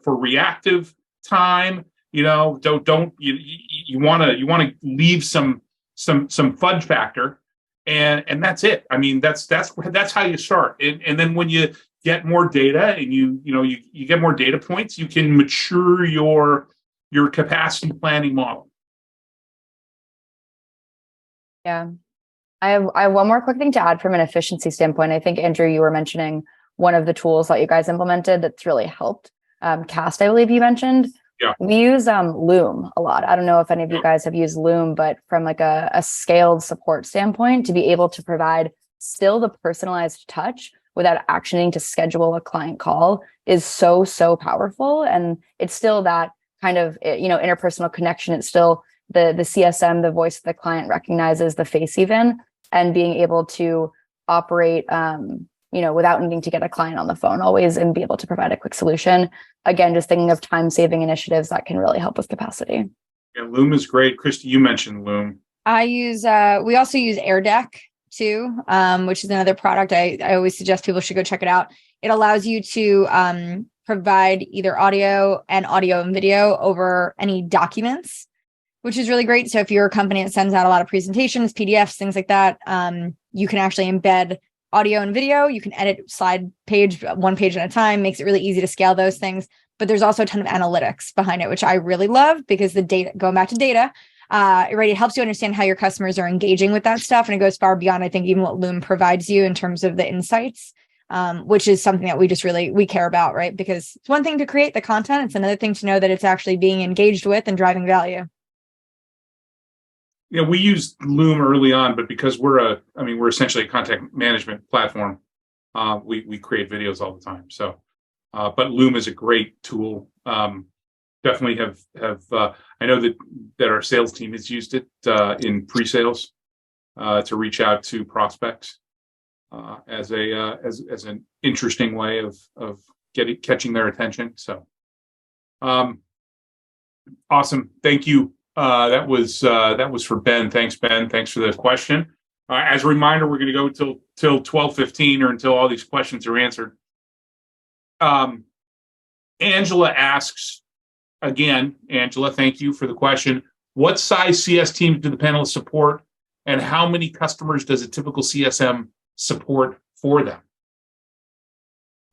reactive time. You want to leave some fudge factor, and that's it. I mean, that's how you start. And then when you get more data and you get more data points, you can mature your capacity planning model. Yeah. I have one more quick thing to add from an efficiency standpoint. I think, Andrew, you were mentioning one of the tools that you guys implemented that's really helped. Cast, I believe you mentioned. Yeah. We use Loom a lot. I don't know if any of you guys have used Loom, but from like a scaled support standpoint, to be able to provide still the personalized touch without actioning to schedule a client call is so powerful. And it's still that kind of, interpersonal connection. It's still the CSM, the voice of the client recognizes, the face even, and being able to operate, without needing to get a client on the phone always, and be able to provide a quick solution. Again, just thinking of time-saving initiatives that can really help with capacity. Yeah, Loom is great. Christy, you mentioned Loom. We also use AirDeck too, which is another product I always suggest people should go check it out. It allows you to provide either audio and video over any documents, which is really great. So if you're a company that sends out a lot of presentations, PDFs, things like that, you can actually embed audio and video. You can edit slide page, one page at a time, makes it really easy to scale those things. But there's also a ton of analytics behind it, which I really love, because the data, going back to data, it helps you understand how your customers are engaging with that stuff. And it goes far beyond, I think, even what Loom provides you in terms of the insights. which is something that we care about, right? Because it's one thing to create the content. It's another thing to know that it's actually being engaged with and driving value. Yeah, we used Loom early on, but because we're essentially a content management platform, we create videos all the time. So, but Loom is a great tool. Definitely have I know that our sales team has used it in pre-sales to reach out to prospects as an interesting way of catching their attention. So, awesome. Thank you. That was for Ben. Thanks, Ben. Thanks for the question. As a reminder, we're going to go till 12:15 or until all these questions are answered. Angela asks again. Angela, thank you for the question. What size CS teams do the panelists support, and how many customers does a typical CSM support for them?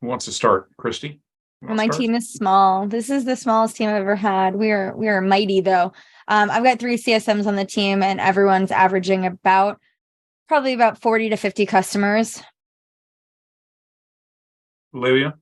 Who wants to start? Christy? My team is small. This is the smallest team I've ever had. We are mighty though. I've got 3 CSMs on the team, and everyone's averaging probably about 40 to 50 customers. Olivia?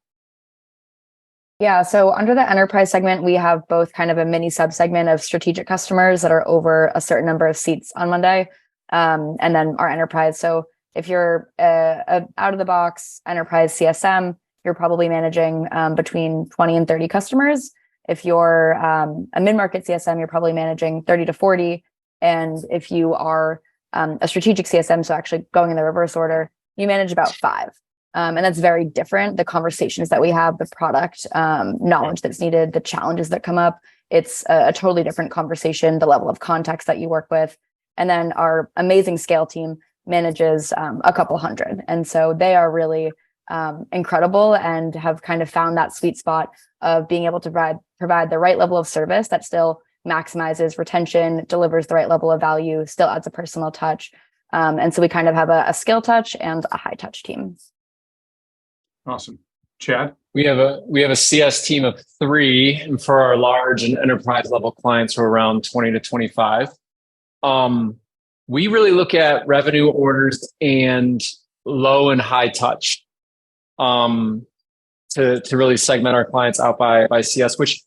Yeah, so under the enterprise segment, we have both kind of a mini subsegment of strategic customers that are over a certain number of seats on Monday, and then our enterprise. So if you're a out of the box enterprise CSM, you're probably managing between 20 and 30 customers. If you're a mid-market CSM, you're probably managing 30 to 40. And if you are a strategic CSM, so actually going in the reverse order, you manage about 5. And that's very different. The conversations that we have, the product knowledge that's needed, the challenges that come up, it's a totally different conversation, the level of context that you work with. And then our amazing scale team manages a couple hundred. And so they are really incredible and have kind of found that sweet spot of being able to provide the right level of service that still maximizes retention, delivers the right level of value, still adds a personal touch. And so we kind of have a skill touch and a high touch team. Awesome. Chad? We have a CS team of 3, and for our large and enterprise level clients, we're around 20 to 25. We really look at revenue orders and low and high touch to really segment our clients out by CS, which,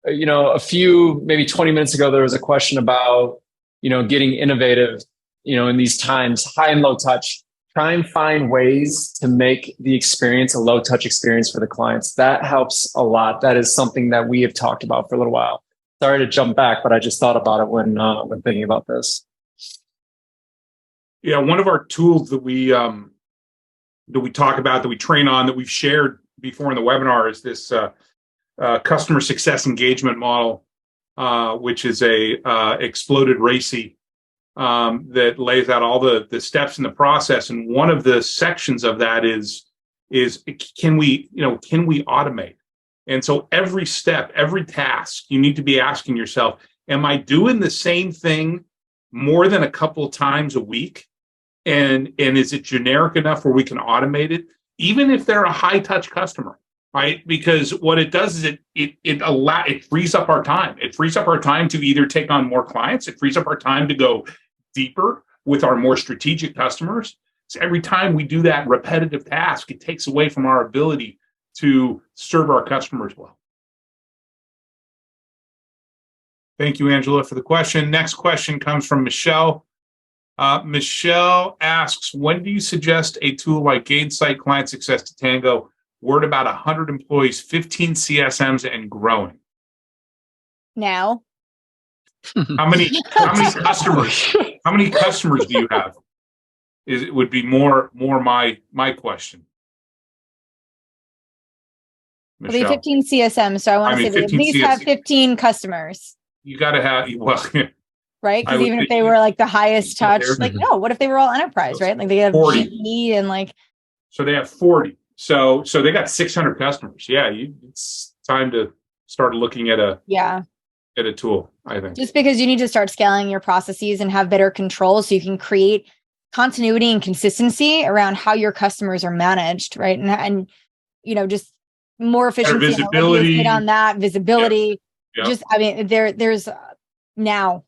maybe 20 minutes ago, there was a question about, getting innovative, in these times, high and low touch. Try and find ways to make the experience a low touch experience for the clients. That helps a lot. That is something that we have talked about for a little while. Sorry to jump back, but I just thought about it when thinking about this. Yeah, one of our tools that we talk about, that we train on, that we've shared before in the webinar is this customer success engagement model, which is a exploded RACI that lays out all the steps in the process. And one of the sections of that is can we automate? And so every step, every task, you need to be asking yourself, am I doing the same thing more than a couple of times a week? And is it generic enough where we can automate it, even if they're a high touch customer, right? Because what it does is it frees up our time. It frees up our time to either take on more clients. It frees up our time to go deeper with our more strategic customers. So every time we do that repetitive task, it takes away from our ability to serve our customers well. Thank you, Angela, for the question. Next question comes from Michelle. Michelle asks, when do you suggest a tool like Gainsight Client Success to Tango? We're at about 100 employees, 15 CSMs, and growing. Now. How many customers? How many customers do you have? It would be more my question. It'll be 15 CSMs, so I want to say they at least have 15 customers. You got to have, well, right? Because even if they were like the highest touch, no, what if they were all enterprise, right? Like they have 40. GE and like. So they have 40. So they got 600 customers. Yeah, it's time to start looking at a tool, I think. Just because you need to start scaling your processes and have better control so you can create continuity and consistency around how your customers are managed, right? And just more efficiency, visibility on that visibility. Yeah. Just, I mean, there's now.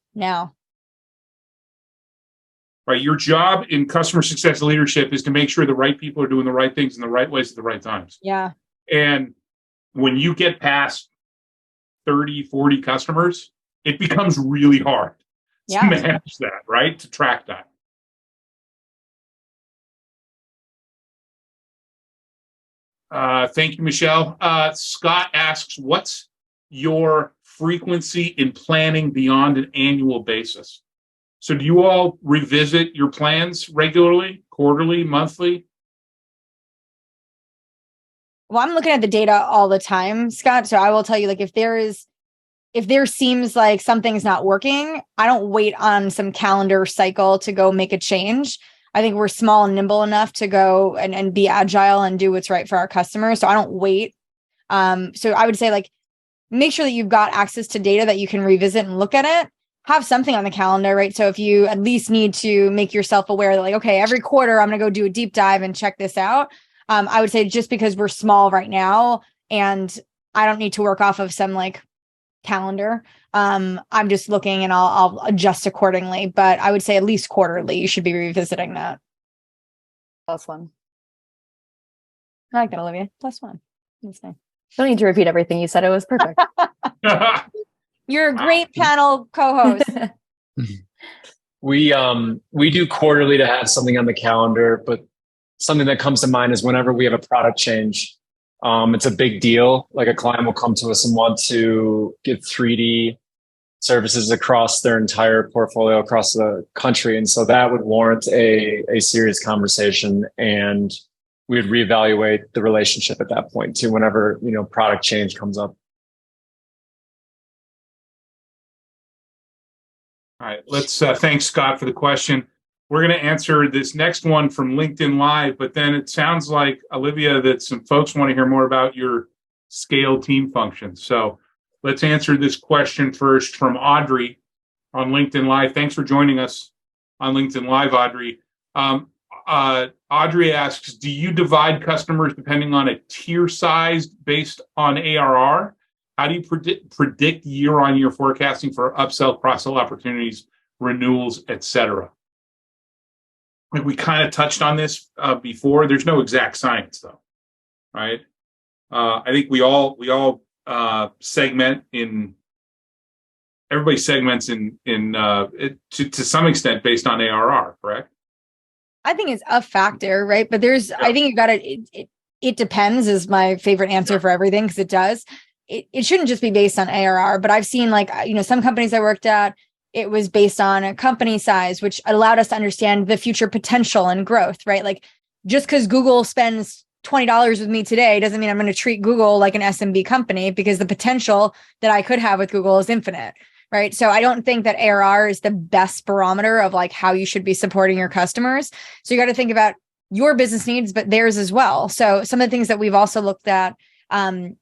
right? Your job in customer success leadership is to make sure the right people are doing the right things in the right ways at the right times. Yeah. And when you get past 30, 40 customers, it becomes really hard to manage that, right? To track that. Thank you, Michelle. Scott asks, what's your frequency in planning beyond an annual basis? So do you all revisit your plans regularly, quarterly, monthly? Well, I'm looking at the data all the time, Scott. So I will tell you, like, if there seems like something's not working, I don't wait on some calendar cycle to go make a change. I think we're small and nimble enough to go and be agile and do what's right for our customers. So I don't wait. So I would say, like, make sure that you've got access to data that you can revisit and look at it. Have something on the calendar, right? So if you at least need to make yourself aware that, like, okay, every quarter I'm going to go do a deep dive and check this out. I would say just because we're small right now and I don't need to work off of some like calendar. I'm just looking and I'll adjust accordingly. But I would say at least quarterly, you should be revisiting that. +1. I like that, Olivia. +1. That's nice. Don't need to repeat everything you said. It was perfect. You're a great panel co-host. We do quarterly to have something on the calendar, but something that comes to mind is whenever we have a product change, it's a big deal. Like a client will come to us and want to get 3D services across their entire portfolio across the country. And so that would warrant a serious conversation, and we would reevaluate the relationship at that point too, whenever, product change comes up. All right, let's thank Scott for the question. We're going to answer this next one from LinkedIn Live, but then it sounds like, Olivia, that some folks want to hear more about your scale team functions. So let's answer this question first from Audrey on LinkedIn Live. Thanks for joining us on LinkedIn Live, Audrey. Audrey asks, do you divide customers depending on a tier size based on ARR? How do you predict year-on-year forecasting for upsell, cross-sell opportunities, renewals, et cetera? We kind of touched on this before. There's no exact science, though, right? I think we all segment in. Everybody segments to some extent based on ARR, correct? I think it's a factor, right? But I think you got to. It depends is my favorite answer for everything, because it does. It shouldn't just be based on ARR, but I've seen, like, some companies I worked at, it was based on a company size, which allowed us to understand the future potential and growth, right? Like, just because Google spends $20 with me today doesn't mean I'm going to treat Google like an SMB company, because the potential that I could have with Google is infinite, right? So I don't think that ARR is the best barometer of like how you should be supporting your customers. So you got to think about your business needs, but theirs as well. So some of the things that we've also looked at,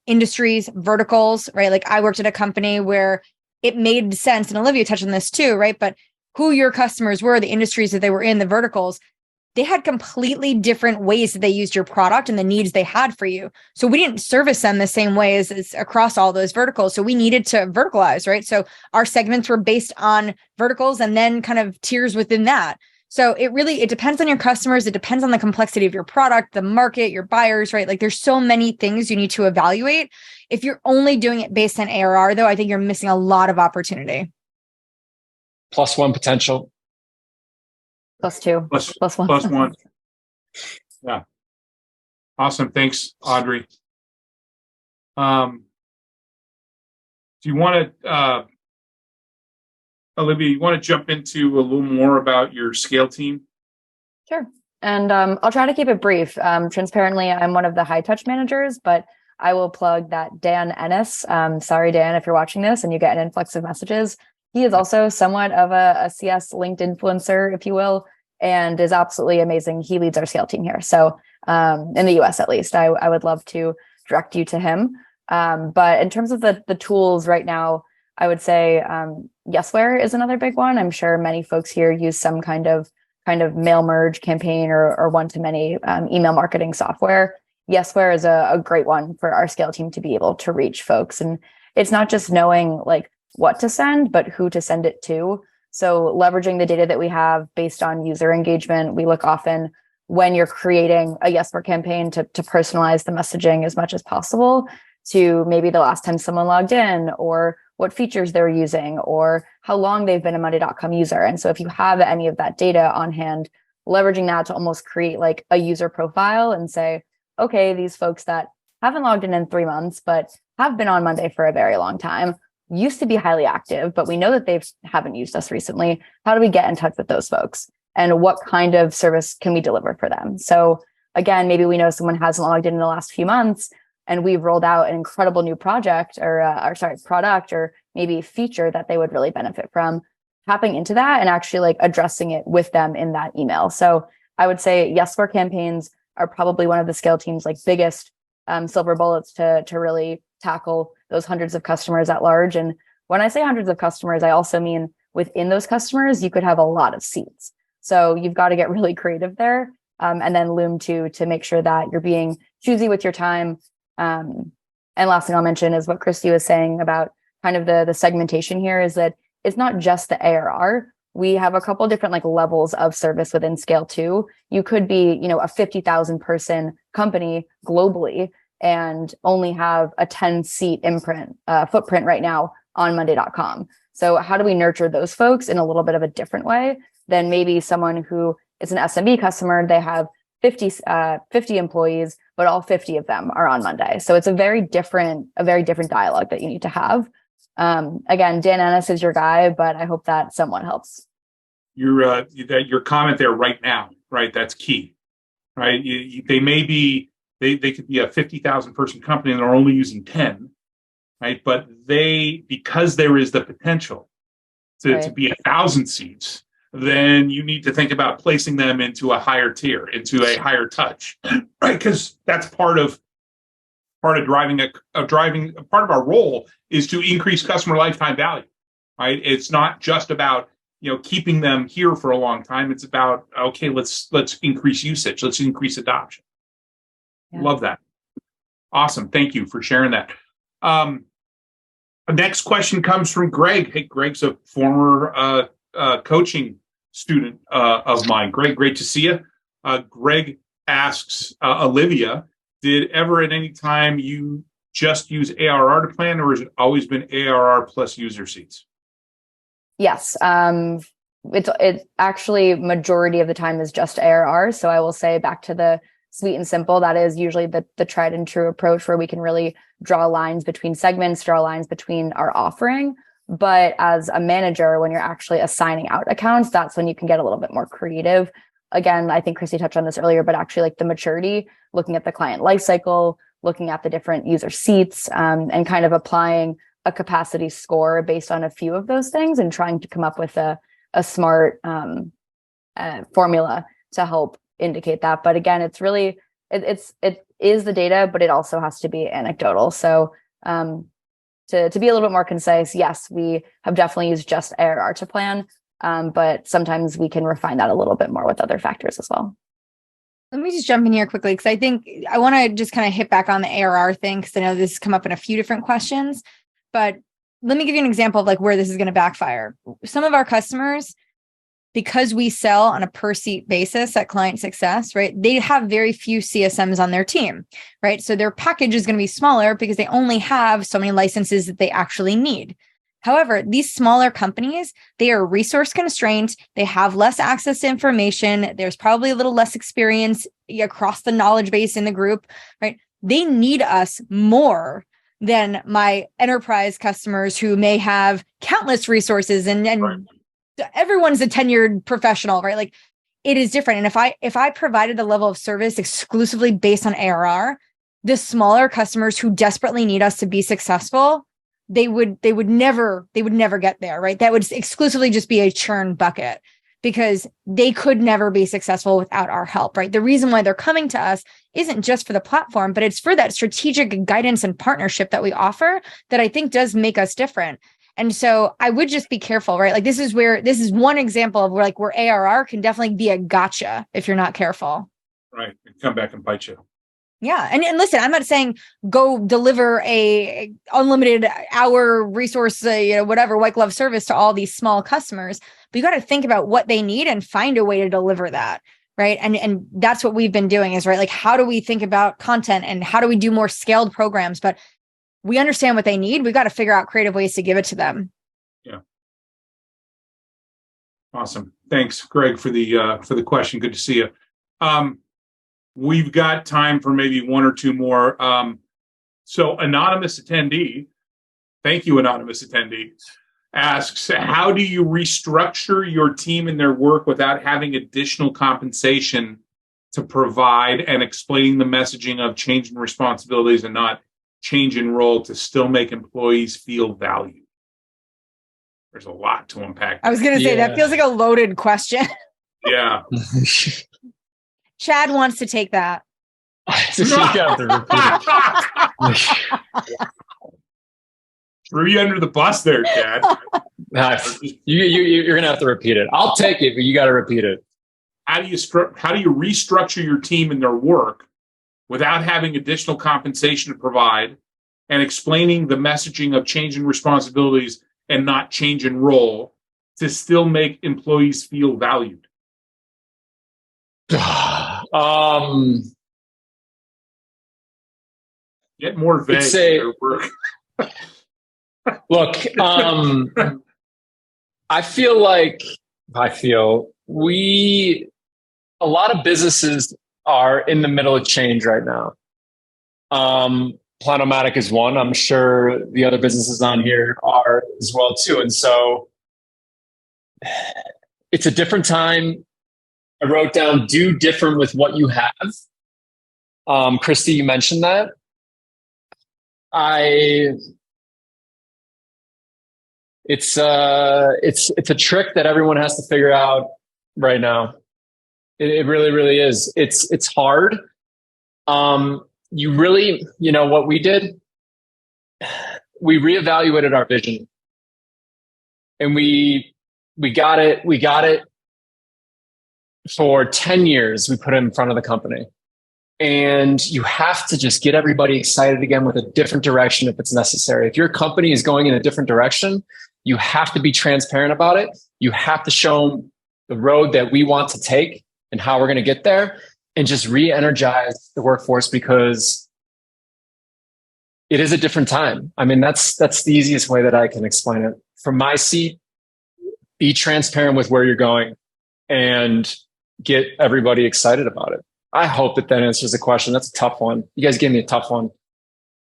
industries, verticals, right? Like I worked at a company where it made sense, and Olivia touched on this too, right? But who your customers were, the industries that they were in, the verticals, they had completely different ways that they used your product and the needs they had for you. So we didn't service them the same way as across all those verticals. So we needed to verticalize, right? So our segments were based on verticals and then kind of tiers within that. So it depends on your customers. It depends on the complexity of your product, the market, your buyers, right? Like there's so many things you need to evaluate. If you're only doing it based on ARR, though, I think you're missing a lot of opportunity. +1 potential. +2. +1. +1. Yeah. Awesome. Thanks, Audrey. Do you want to, Olivia, you want to jump into a little more about your scale team? Sure. And I'll try to keep it brief. Transparently, I'm one of the high touch managers, but I will plug that Dan Ennis. Sorry, Dan, if you're watching this and you get an influx of messages. He is also somewhat of a CS linked influencer, if you will, and is absolutely amazing. He leads our scale team here. So in the US, at least, I would love to direct you to him. But in terms of the tools right now, I would say guesswork is another big one. I'm sure many folks here use some kind of mail merge campaign or one-to-many email marketing software. Guesswork is a great one for our scale team to be able to reach folks. And it's not just knowing like what to send, but who to send it to. So leveraging the data that we have based on user engagement, we look often when you're creating a guesswork campaign to personalize the messaging as much as possible to maybe the last time someone logged in, or what features they're using, or how long they've been a Monday.com user. And so if you have any of that data on hand, leveraging that to almost create like a user profile and say, okay, these folks that haven't logged in 3 months, but have been on Monday for a very long time, used to be highly active, but we know that they haven't used us recently. How do we get in touch with those folks? And what kind of service can we deliver for them? So again, maybe we know someone hasn't logged in the last few months and we've rolled out an incredible new project product, or maybe feature that they would really benefit from. Tapping into that and actually like addressing it with them in that email. So I would say guesswork campaigns are probably one of the scale team's like biggest silver bullets to really tackle those hundreds of customers at large. And when I say hundreds of customers, I also mean within those customers, you could have a lot of seats. So you've got to get really creative there, and then Loom to make sure that you're being choosy with your time. And last thing I'll mention is what Kristi was saying about kind of the segmentation here is that it's not just the ARR. We have a couple different like levels of service within Scale 2. You could be, a 50,000 person company globally and only have a 10-seat footprint right now on Monday.com. So how do we nurture those folks in a little bit of a different way than maybe someone who is an SMB customer? They have 50 employees, but all 50 of them are on Monday. So it's a very different dialogue that you need to have. Again, Dan Ennis is your guy, but I hope that somewhat helps. Your comment there right now, right? That's key, right? They could be a 50,000 person company and they're only using 10, right? But because there is the potential to be 1,000 seats, then you need to think about placing them into a higher tier, into a higher touch, right? Because that's part of driving part of our role is to increase customer lifetime value, right? It's not just about keeping them here for a long time. It's about, okay, let's increase usage, let's increase adoption. Yeah. Love that. Awesome. Thank you for sharing that. Next question comes from Greg. Hey, Greg's a former coaching student of mine. Greg, great to see you. Greg asks Olivia, did ever at any time you just use ARR to plan, or has it always been ARR plus user seats? Yes. It's actually majority of the time is just ARR. So I will say back to the sweet and simple, that is usually the tried and true approach where we can really draw lines between segments, draw lines between our offering. But as a manager, when you're actually assigning out accounts, that's when you can get a little bit more creative. Again, I think Kristi touched on this earlier, but actually like the maturity, looking at the client lifecycle, looking at the different user seats, and kind of applying a capacity score based on a few of those things and trying to come up with a smart formula to help indicate that. But again, it's really, it is the data, but it also has to be anecdotal. So to be a little bit more concise, yes, we have definitely used just ARR to plan, but sometimes we can refine that a little bit more with other factors as well. Let me just jump in here quickly, because I think I want to just kind of hit back on the ARR thing, because I know this has come up in a few different questions, but let me give you an example of like where this is going to backfire. Some of our customers, because we sell on a per seat basis at Client Success, right? They have very few CSMs on their team, right? So their package is going to be smaller because they only have so many licenses that they actually need. However, these smaller companies, they are resource constrained. They have less access to information. There's probably a little less experience across the knowledge base in the group, right? They need us more than my enterprise customers who may have countless resources and right. Everyone's a tenured professional, right? Like it is different. And if I provided a level of service exclusively based on ARR, the smaller customers who desperately need us to be successful, they would never get there, right? That would exclusively just be a churn bucket because they could never be successful without our help, right? The reason why they're coming to us isn't just for the platform, but it's for that strategic guidance and partnership that we offer that I think does make us different. And so I would just be careful, right? Like this is one example of where ARR can definitely be a gotcha if you're not careful. Right. And come back and bite you. Yeah. And listen, I'm not saying go deliver a unlimited hour resource, whatever, white glove service to all these small customers, but you got to think about what they need and find a way to deliver that. Right. And that's what we've been doing is, right, like, how do we think about content and how do we do more scaled programs? But we understand what they need. We got to figure out creative ways to give it to them. Yeah. Awesome. Thanks, Greg, for the question. Good to see you. We've got time for maybe one or two more. So anonymous attendee, thank you, anonymous attendee, asks, how do you restructure your team and their work without having additional compensation to provide and explaining the messaging of change in responsibilities and not change in role to still make employees feel valued? There's a lot to unpack there. I was going to say, that feels like a loaded question. Yeah. Chad wants to take that. Threw you under the bus there, Chad. You're gonna have to repeat it. I'll take it, but you got to repeat it. How do you restructure your team and their work without having additional compensation to provide and explaining the messaging of change in responsibilities and not change in role to still make employees feel valued? Get more vague. Look, I feel a lot of businesses are in the middle of change right now. Planomatic is one. I'm sure the other businesses on here are as well too. And so it's a different time. I wrote down, do different with what you have. Christy, you mentioned that. It's a trick that everyone has to figure out right now. It really, really is. It's hard. What we did, we reevaluated our vision, and we got it for 10 years. We put it in front of the company, and you have to just get everybody excited again with a different direction if it's necessary. If your company is going in a different direction, you have to be transparent about it. You have to show them the road that we want to take and how we're going to get there, and just re-energize the workforce, because it is a different time. I mean, that's the easiest way that I can explain it. From my seat, be transparent with where you're going and get everybody excited about it. I hope that answers the question. That's a tough one. You guys gave me a tough one.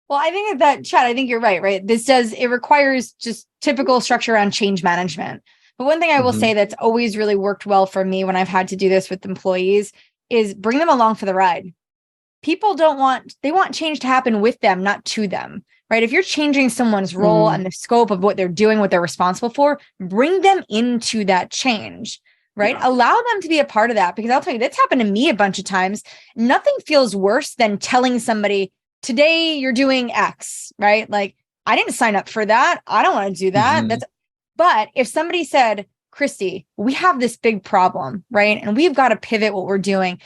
Well, I think that, Chad, I think you're right? It requires just typical structure around change management. But one thing I will say that's always really worked well for me when I've had to do this with employees is bring them along for the ride. People they want change to happen with them, not to them, right? If you're changing someone's role and the scope of what they're doing, what they're responsible for, bring them into that change, right? Yeah. Allow them to be a part of that, because I'll tell you, that's happened to me a bunch of times. Nothing feels worse than telling somebody, today you're doing X, right? Like, I didn't sign up for that. I don't want to do that. But if somebody said, Christy, we have this big problem, right? And we've got to pivot what we're doing.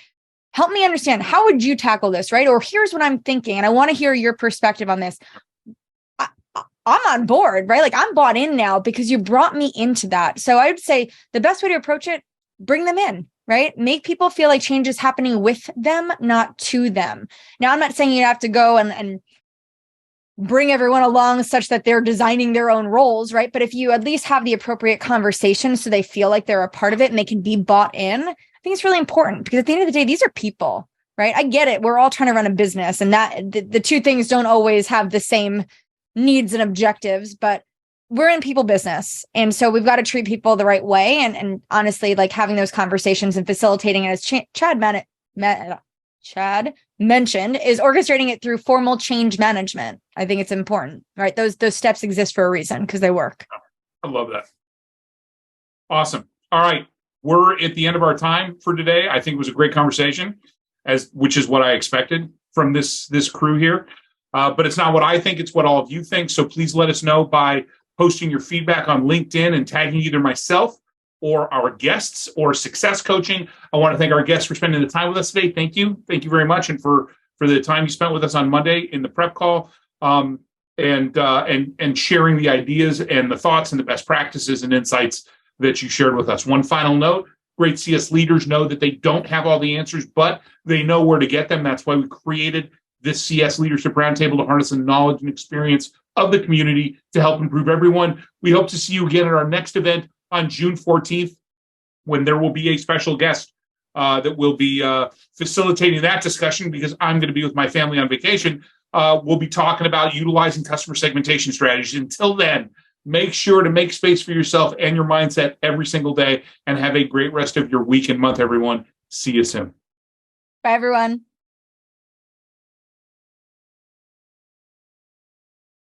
Help me understand, how would you tackle this, right? Or here's what I'm thinking, and I want to hear your perspective on this. I'm on board, right? Like, I'm bought in now because you brought me into that. So I would say the best way to approach it, bring them in, right? Make people feel like change is happening with them, not to them. Now, I'm not saying you have to go and bring everyone along such that they're designing their own roles, right? But if you at least have the appropriate conversation so they feel like they're a part of it and they can be bought in, I think it's really important, because at the end of the day, these are people, right? I get it. We're all trying to run a business, and that the two things don't always have the same needs and objectives, but we're in people business. And so we've got to treat people the right way. And honestly, like, having those conversations and facilitating it, as Chad mentioned, is orchestrating it through formal change management. I think it's important, right? Those steps exist for a reason, because they work. I love that. Awesome. All right. We're at the end of our time for today. I think it was a great conversation, which is what I expected from this crew here. But it's not what I think, it's what all of you think. So please let us know by posting your feedback on LinkedIn and tagging either myself or our guests or Success Coaching. I want to thank our guests for spending the time with us today. Thank you. Thank you very much. And for for the time you spent with us on Monday in the prep call, and sharing the ideas and the thoughts and the best practices and insights that you shared with us. One final note: great CS leaders know that they don't have all the answers, but they know where to get them. That's why we created this CS Leadership Roundtable to harness the knowledge and experience of the community to help improve everyone. We hope to see you again at our next event on June 14th, when there will be a special guest that will be facilitating that discussion, because I'm going to be with my family on vacation. We'll be talking about utilizing customer segmentation strategies. Until then, make sure to make space for yourself and your mindset every single day, and have a great rest of your week and month, everyone. See you soon. Bye, everyone.